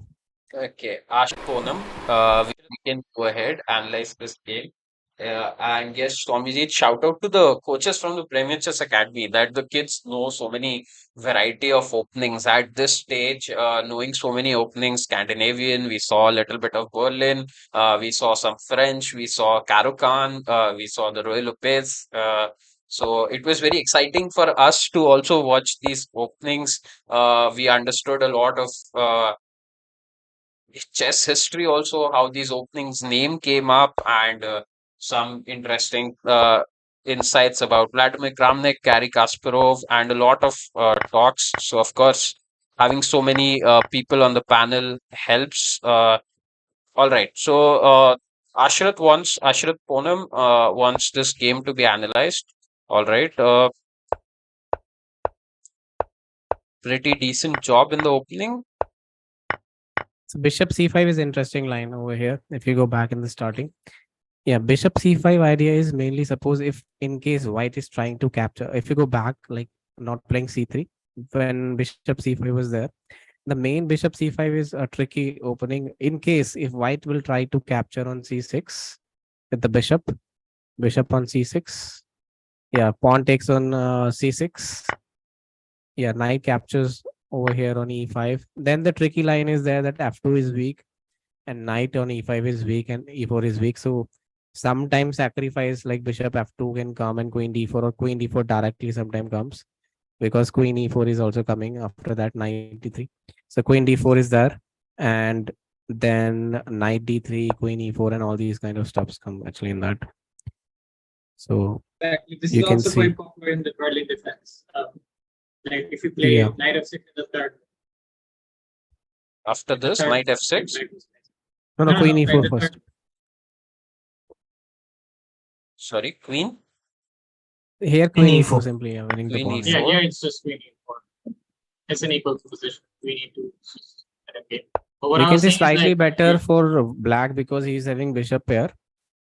Speaker 1: Okay, Ash Ponam, we can go ahead, analyze this game. And yes, Swamijit, shout out to the coaches from the Premier Chess Academy that the kids know so many variety of openings at this stage, knowing so many openings, Scandinavian, we saw a little bit of Berlin, we saw some French, we saw Caro-Kann, we saw the Royal Lopez. So it was very exciting for us to also watch these openings. We understood a lot of chess history also, how these openings name came up, and some interesting insights about Vladimir Kramnik, Gary Kasparov, and a lot of talks. So of course, having so many people on the panel helps. All right, so Ashrat Ponam wants this game to be analyzed. All right, pretty decent job in the opening.
Speaker 2: So bishop c5 is interesting line over here. If you go back in the starting, yeah, bishop c5 idea is mainly suppose if in case white is trying to capture. If you go back, like not playing c3, when bishop c5 was there, the main bishop c5 is a tricky opening. In case if white will try to capture on c6 with the bishop on c6. Yeah, pawn takes on c6. Yeah, knight captures over here on e5. Then the tricky line is there that f2 is weak and knight on e5 is weak and e4 is weak. So sometimes sacrifice like bishop f2 can come and queen d4 or queen d4 directly sometimes comes because queen e4 is also coming after that knight d3. So queen d4 is there and then knight d3, queen e4 and all these kind of stuffs come actually in that. So
Speaker 5: Exactly. This
Speaker 2: you
Speaker 5: is
Speaker 2: can
Speaker 5: also
Speaker 2: see
Speaker 5: quite popular in the Berlin defense. Like if you play
Speaker 2: yeah.
Speaker 5: knight f6 in the third,
Speaker 1: After this, knight f6.
Speaker 2: No,
Speaker 5: no,
Speaker 2: queen
Speaker 5: no, in
Speaker 2: e4
Speaker 5: the
Speaker 2: first.
Speaker 5: third.
Speaker 1: Sorry, queen.
Speaker 2: Here
Speaker 6: Queen
Speaker 2: queen e4
Speaker 6: e4.
Speaker 2: simply winning the
Speaker 1: Queen
Speaker 2: pawn.
Speaker 5: Yeah,
Speaker 1: e4.
Speaker 5: here it's just queen e4. It's an equal position. Queen e2. Okay. But what
Speaker 2: We
Speaker 5: I
Speaker 2: can
Speaker 5: was
Speaker 2: say
Speaker 5: saying is
Speaker 2: slightly
Speaker 5: like,
Speaker 2: better for black because he's having bishop pair.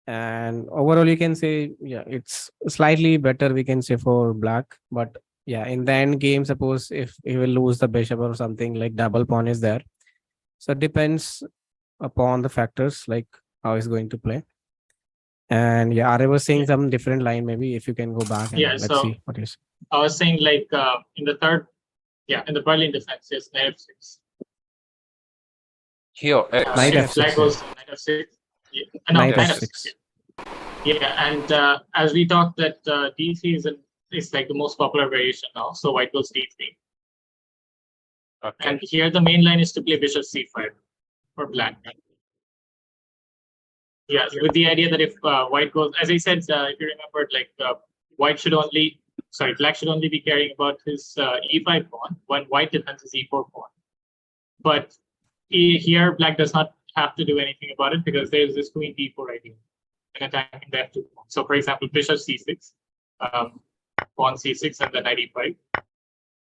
Speaker 2: And overall, you can say, yeah, it's slightly better, we can say, for black. But yeah, in the end game, suppose if he will lose the bishop or something like double pawn is there. So it depends upon the factors like how he's going to play. And yeah, I was saying some different line. Maybe if you can go back and
Speaker 5: yeah,
Speaker 2: let's
Speaker 5: so
Speaker 2: see what you say.
Speaker 5: I was saying like in the third, yeah, in the Berlin defense, yes, knight f6.
Speaker 1: Here,
Speaker 2: Knight
Speaker 5: If
Speaker 2: f6.
Speaker 5: black goes to knight f6, yeah, no,
Speaker 2: Knight
Speaker 5: knight
Speaker 2: f6.
Speaker 5: f6. Yeah, and as we talked that d3 is like the most popular variation now. So white goes d3.
Speaker 1: okay.
Speaker 5: And here the main line is to play bishop c5 for black. Yeah, with the idea that if white goes, as I said, if you remembered, like black should only be caring about his e5 pawn when white defends his e4 pawn. But here, black does not have to do anything about it because there's this queen d4 idea and attacking the f2 pawn. So, for example, bishop c6, pawn c6, and then knight e5.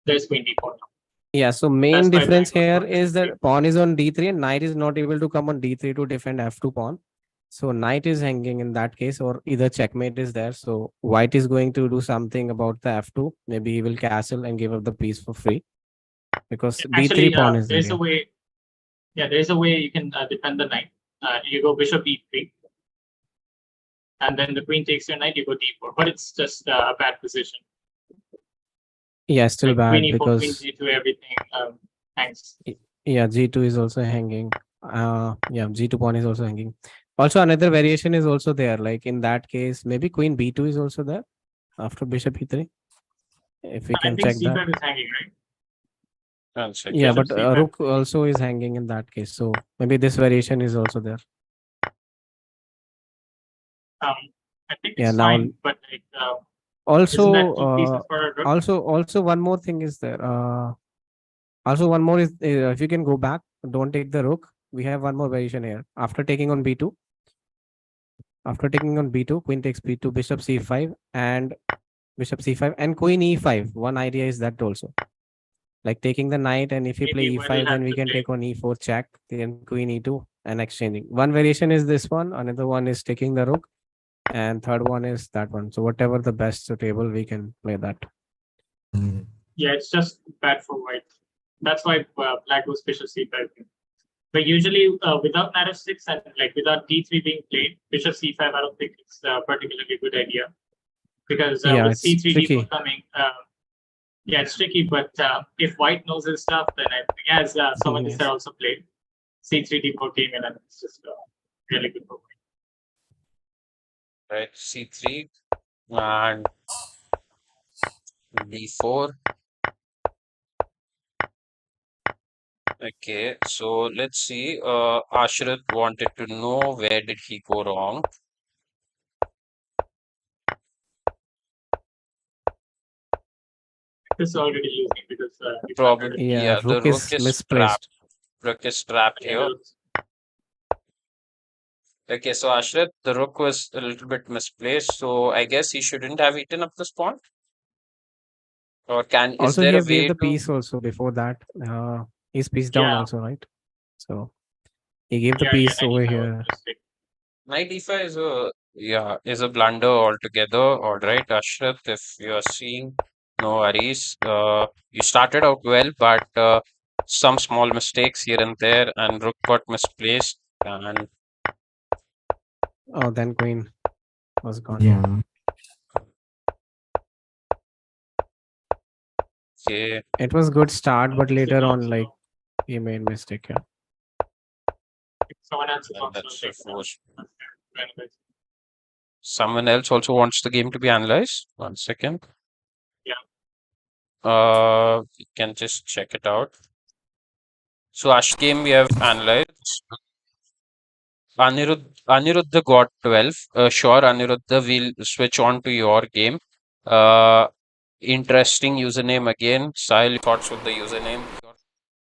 Speaker 5: There's queen d4 now.
Speaker 2: Yeah, so main difference here is that pawn is on d3 and knight is not able to come on d3 to defend f2 pawn. So knight is hanging in that case, or either checkmate is there. So white is going to do something about the f2. Maybe he will castle and give up the piece for free because
Speaker 5: Actually,
Speaker 2: d3 pawn is there.
Speaker 5: there's a way. Yeah, there's a way you can defend the knight. You go bishop e3, and then the queen takes your knight. You go d4, but it's just a bad position.
Speaker 2: Yeah, still
Speaker 5: like
Speaker 2: bad
Speaker 5: queen e4,
Speaker 2: because
Speaker 5: queen g2, everything hangs.
Speaker 2: Yeah, g2 is also hanging. Yeah, g2 pawn is also hanging. Also, another variation is also there. Like in that case, maybe queen b2 is also there after bishop e3. If we
Speaker 5: I
Speaker 2: can
Speaker 5: think
Speaker 2: check that.
Speaker 5: c5 is hanging, right?
Speaker 2: Yeah,
Speaker 5: Bishop
Speaker 2: but
Speaker 5: c5.
Speaker 2: rook also is hanging in that case. So maybe this variation is also there.
Speaker 5: I think
Speaker 2: Yeah,
Speaker 5: it's
Speaker 2: now
Speaker 5: fine, but like, isn't that
Speaker 2: also
Speaker 5: two pieces for a rook?
Speaker 2: also one more thing is there. Also one more is if you can go back, don't take the rook. We have one more variation here. After taking on b2, queen takes b2, bishop c5, and bishop c5 and queen e5. One idea is that also, like taking the knight, and if we play
Speaker 5: Maybe we'll
Speaker 2: e5, then
Speaker 5: have
Speaker 2: we
Speaker 5: to
Speaker 2: can
Speaker 5: play.
Speaker 2: take on e4 check, then queen e2 and exchanging. One variation is this one, another one is taking the rook, and third one is that one. So whatever the best suitable, we can play that.
Speaker 5: Yeah, it's just bad for white. That's why black goes bishop c5. But usually without knight f6 and like without d3 being played, bishop c5, I don't think it's a particularly good idea. Because
Speaker 2: Yeah,
Speaker 5: with
Speaker 2: it's
Speaker 5: c3
Speaker 2: tricky.
Speaker 5: d4 coming, yeah, it's tricky. But if white knows his stuff, then I think as some of these
Speaker 2: Yes.
Speaker 5: are also played, c3 d4 came in, and it's just really good for white.
Speaker 1: Right, c3 and d4. Okay, so let's see. Ashrat wanted to know where did he go wrong.
Speaker 5: This is already losing because
Speaker 1: Probably,
Speaker 2: Yeah,
Speaker 1: the
Speaker 2: rook
Speaker 1: rook
Speaker 2: is
Speaker 1: is trapped.
Speaker 2: misplaced.
Speaker 1: Rook is trapped here. Okay, so Ashrat, the rook was a little bit misplaced, so I guess he shouldn't have eaten up this pawn. Or is
Speaker 2: Also,
Speaker 1: there
Speaker 2: he
Speaker 1: a
Speaker 2: have gave
Speaker 1: way
Speaker 2: the
Speaker 1: to?
Speaker 2: piece also before that. He's piece down
Speaker 5: Yeah,
Speaker 2: also, right? So he gave the
Speaker 5: yeah,
Speaker 2: piece over
Speaker 5: 95 was
Speaker 2: here.
Speaker 5: a mistake.
Speaker 1: Knight e5 is a blunder altogether. All right, Ashrat, if you are seeing, no worries. You started out well, but some small mistakes here and there, and rook got misplaced. And
Speaker 2: Oh, then queen was gone.
Speaker 6: Yeah.
Speaker 1: okay,
Speaker 2: It was good start, but
Speaker 5: This is
Speaker 2: later on, like
Speaker 5: also
Speaker 2: he made mistake. Yeah.
Speaker 5: someone else is
Speaker 1: and
Speaker 5: also
Speaker 1: that's a
Speaker 5: taking down.
Speaker 1: force. Someone else also wants the game to be analyzed. One second.
Speaker 5: Yeah.
Speaker 1: We can just check it out. So Ash game we have analyzed. Aniruddha got 12. Sure, Aniruddha, we'll switch on to your game. Uh, Interesting username again. Sahil, your thoughts with the username?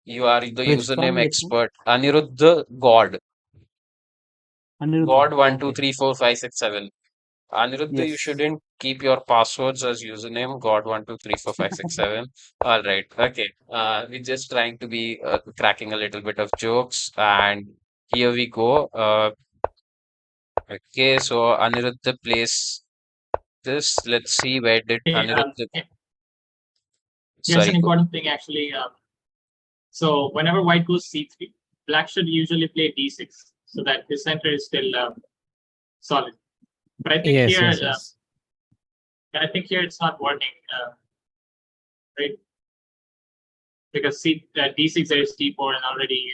Speaker 1: You are the
Speaker 4: Which one?
Speaker 1: username
Speaker 4: Which one?
Speaker 1: expert. Aniruddha God.
Speaker 4: Aniruddha.
Speaker 1: God one two
Speaker 4: Okay.
Speaker 1: three four five six seven. Aniruddha, you
Speaker 4: Yes.
Speaker 1: shouldn't keep your passwords as username. God one two three four five six seven. All right. Okay. We're just trying to be cracking a little bit of jokes, and here we go. Okay, so Aniruddha plays this. Let's see where did
Speaker 5: Okay,
Speaker 1: Aniruddha.
Speaker 5: here's an
Speaker 1: Sorry, go.
Speaker 5: important thing actually. So whenever white goes c3, black should usually play d6 so that his center is still solid. But I think
Speaker 2: Yes,
Speaker 5: here,
Speaker 2: yes, yes.
Speaker 5: It's not working, right? Because d6 there is d4, and already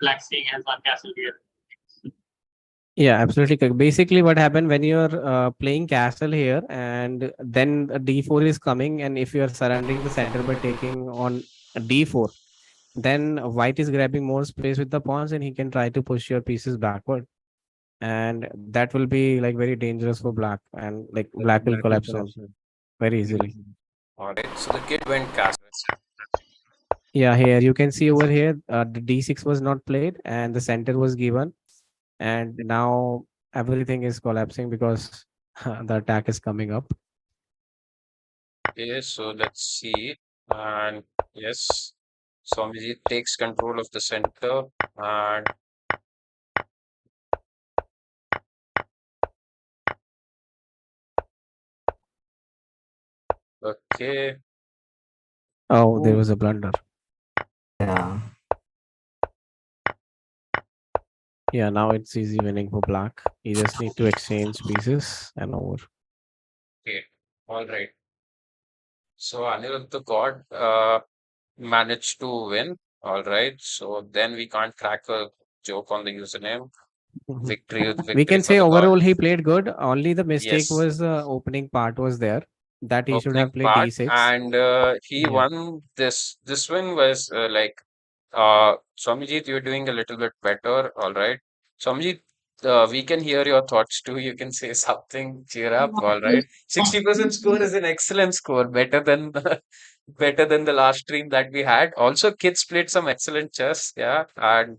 Speaker 5: black's king has one castle here.
Speaker 2: Yeah, absolutely correct. Basically, what happened when you're playing castle here, and then a d4 is coming, and if you are surrounding the center by taking on a d4, then white is grabbing more space with the pawns, and he can try to push your pieces backward, and that will be like very dangerous for black, and like black will collapse soon very easily.
Speaker 1: All right, so the kid went castle.
Speaker 2: Yeah, here you can see over here, the d6 was not played, and the center was given, and now everything is collapsing because the attack is coming up.
Speaker 1: Okay, so let's see. And yes, Soumyajit takes control of the center. And okay,
Speaker 2: Oh, there was a blunder.
Speaker 6: Yeah.
Speaker 2: Yeah, now it's easy winning for black. You just need to exchange pieces and over.
Speaker 1: okay, all right. So Aniruddha God managed to win. All right, so then we can't crack a joke on the username.
Speaker 2: Mhm. We
Speaker 1: Victory
Speaker 2: can
Speaker 1: for
Speaker 2: say
Speaker 1: the God.
Speaker 2: overall he played good. Only the mistake
Speaker 1: Yes,
Speaker 2: was opening part was there, that he should
Speaker 1: opening
Speaker 2: have played
Speaker 1: part,
Speaker 2: d6.
Speaker 1: and he
Speaker 2: Yeah.
Speaker 1: won this. This win was Swamijit, you're doing a little bit better. All right, Swamijit, we can hear your thoughts too. You can say something, cheer up. All right. 60% score is an excellent score, better than better than the last stream that we had. Also, kids played some excellent chess. Yeah. And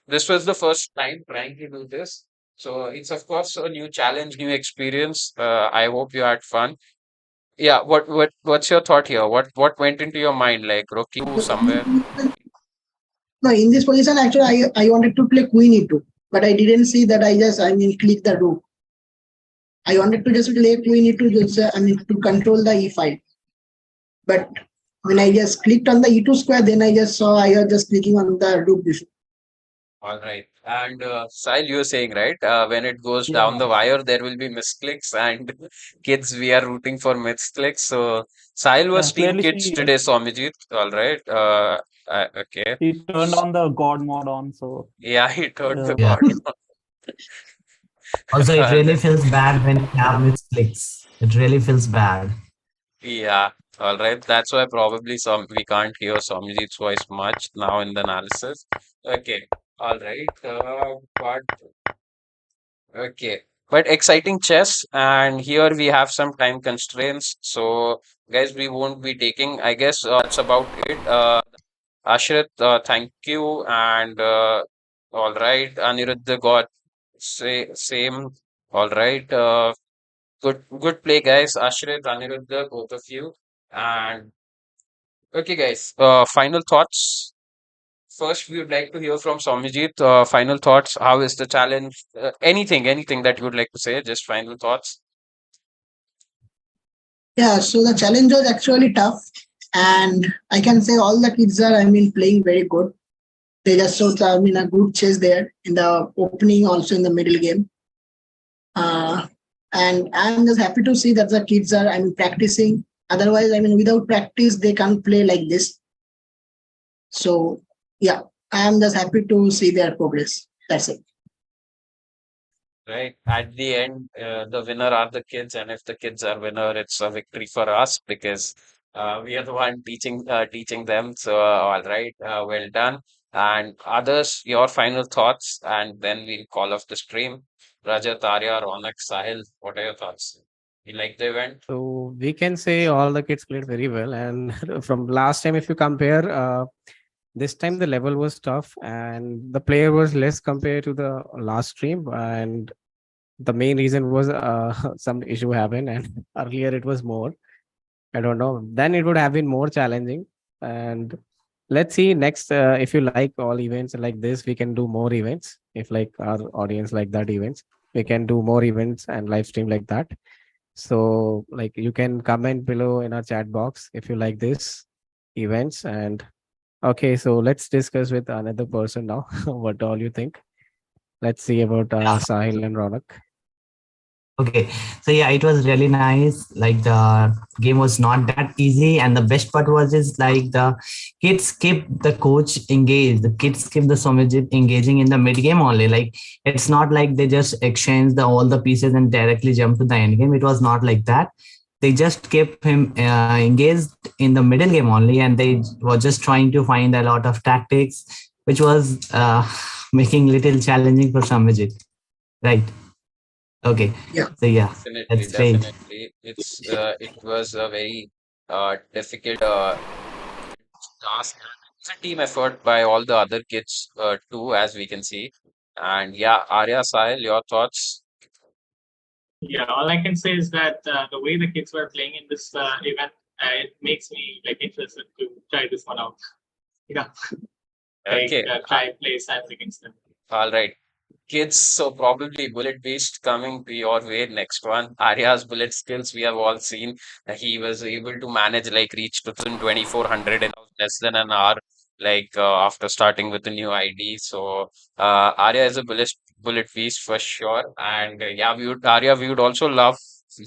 Speaker 1: this was the first time trying to do this. So it's of course a new challenge, new experience. I hope you had fun. Yeah, what's your thought here? What went into your mind? Like rook you somewhere?
Speaker 3: No, in this position, actually, I wanted to play queen e2, but I didn't see that. Click the rook. I wanted to just play queen e2, to control the e5. But when I just clicked on the e2 square, then I just saw I was just clicking on the rook bishop.
Speaker 1: All right. And Sahil, you were saying, right? When it goes down
Speaker 4: Yeah.
Speaker 1: the wire, there will be misclicks, and kids, we are rooting for misclicks. So Sahil was team
Speaker 4: Clearly,
Speaker 1: kids today, Soumyajit. All right. Okay.
Speaker 4: he turned on the God mode on. So
Speaker 1: Yeah, he turned the
Speaker 4: uh,
Speaker 6: Yeah.
Speaker 1: god.
Speaker 6: Also, it
Speaker 1: All
Speaker 6: really
Speaker 1: right.
Speaker 6: feels bad when you have misclicks. It really feels bad.
Speaker 1: Yeah. All right. That's why probably some we can't hear Soumyajit's voice much now in the analysis. Okay. All right. But okay. But exciting chess, and here we have some time constraints. So, guys, we won't be taking, I guess that's about it. Ashrit, thank you. And all right, Aniruddha got same. All right. Good play, guys. Ashrit, Aniruddha, both of you. And okay, guys, final thoughts. First, we would like to hear from Soumyajit. Final thoughts. How is the challenge? Anything that you would like to say. Just final thoughts.
Speaker 3: Yeah, so the challenge was actually tough, and I can say all the kids are, playing very good. They just showed, a good chess there in the opening, also in the middle game. Uh, and I'm just happy to see that the kids are, practicing. Otherwise, without practice, they can't play like this. So, yeah, I'm just happy to see their progress. That's it.
Speaker 1: Right. At the end, the winner are the kids, and if the kids are winner, it's a victory for us because we are the one teaching them. So, all right, well done. And others, your final thoughts, and then we'll call off the stream. Rajat, Arya, Ronak, Sahil, what are your thoughts? You like the event?
Speaker 2: So we can say all the kids played very well. And from last time, if you compare, this time the level was tough and the player was less compared to the last stream. And the main reason was some issue happened, and earlier it was more. I don't know. Then it would have been more challenging. And let's see next. If you like all events like this, we can do more events. If like our audience like that events, we can do more events and live stream like that. So like you can comment below in our chat box if you like this events. And okay, so let's discuss with another person now. What all you think? Let's see about Sahil and Ronak.
Speaker 6: Okay, so yeah, it was really nice. Like the game was not that easy, and the best part was is like the kids kept the coach engaged. The kids kept the Soumyajit engaging in the mid game only. Like it's not like they just exchange the all the pieces and directly jump to the end game. It was not like that. They just kept him engaged in the middle game only, and they were just trying to find a lot of tactics, which was making little challenging for Soumyajit. Right. Okay.
Speaker 3: Yeah.
Speaker 6: So yeah,
Speaker 1: Definitely,
Speaker 6: that's great.
Speaker 1: definitely. It was a very difficult task. It's a team effort by all the other kids too, as we can see. And yeah, Arya, Sahil, your thoughts?
Speaker 5: Yeah, all I can say is that the way the kids were playing in this event, it makes me like interested to try this one out. Yeah, like
Speaker 1: Okay,
Speaker 5: try play Sans against them.
Speaker 1: all right. Kids, so probably Bullet Beast coming to your way next one. Arya's bullet skills we have all seen. He was able to manage like reach to 2400 in less than an hour, like after starting with the new ID. So Arya is a bullet beast for sure. And yeah, Arya, we would also love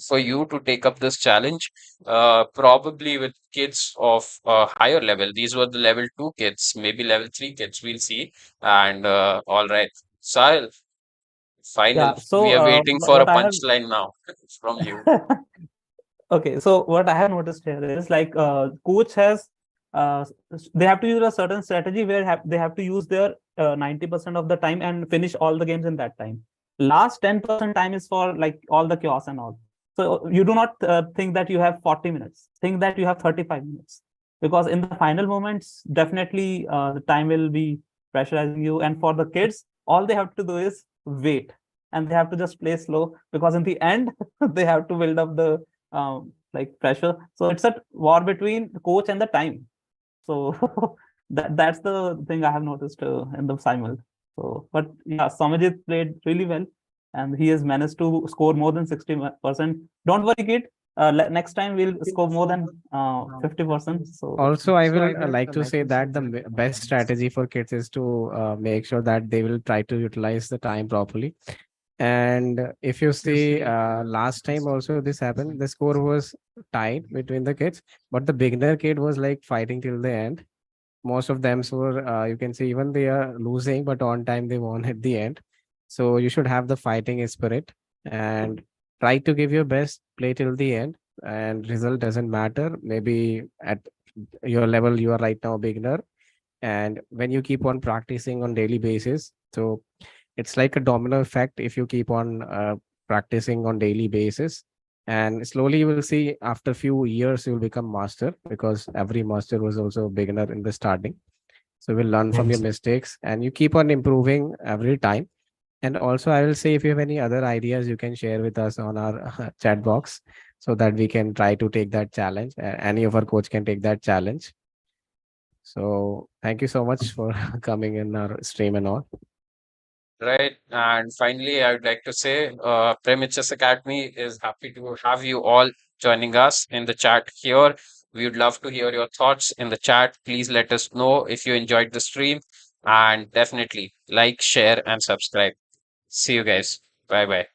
Speaker 1: for you to take up this challenge. Probably with kids of higher level. These were the level 2 kids, maybe level 3 kids. We'll see. And all right. Sahil, final.
Speaker 4: yeah.
Speaker 1: We
Speaker 4: So
Speaker 1: are waiting for a
Speaker 4: what I have
Speaker 1: punchline now from you.
Speaker 4: okay. So what I have noticed here is like coach has they have to use a certain strategy where they have to use their 90% of the time and finish all the games in that time. last 10% time is for like all the chaos and all. So you do not think that you have 40 minutes. Think that you have 35 minutes. Because in the final moments, definitely the time will be pressurizing you. And for the kids, all they have to do is wait. And they have to just play slow because in the end, they have to build up the like pressure. So it's a war between the coach and the time. So that's the thing I have noticed in the simul. So, but yeah, Soumyajit played really well, and he has managed to score more than 60%. Don't worry, kid. Next time we'll score more than 50%. So
Speaker 2: Also, I will like to say that the best strategy for kids is to make sure that they will try to utilize the time properly. And if you see, last time also this happened, the score was tied between the kids, but the beginner kid was like fighting till the end. Most of them were, you can see, even they are losing, but on time they won at the end. So you should have the fighting spirit and try to give your best, play till the end, and result doesn't matter. Maybe at your level you are right now a beginner, and when you keep on practicing on daily basis, so it's like a domino effect. If you keep on practicing on daily basis, and slowly you will see after few years you will become master, because every master was also a beginner in the starting. So we'll learn from your
Speaker 6: Yes.
Speaker 2: mistakes and you keep on improving every time. And also I will say, if you have any other ideas you can share with us on our chat box, so that we can try to take that challenge. Any of our coach can take that challenge. So thank you so much for coming in our stream and all.
Speaker 1: Right. And finally, I would like to say, Premier Chess Academy is happy to have you all joining us in the chat here. We would love to hear your thoughts in the chat. Please let us know if you enjoyed the stream, and definitely like, share, and subscribe. See you guys. Bye bye.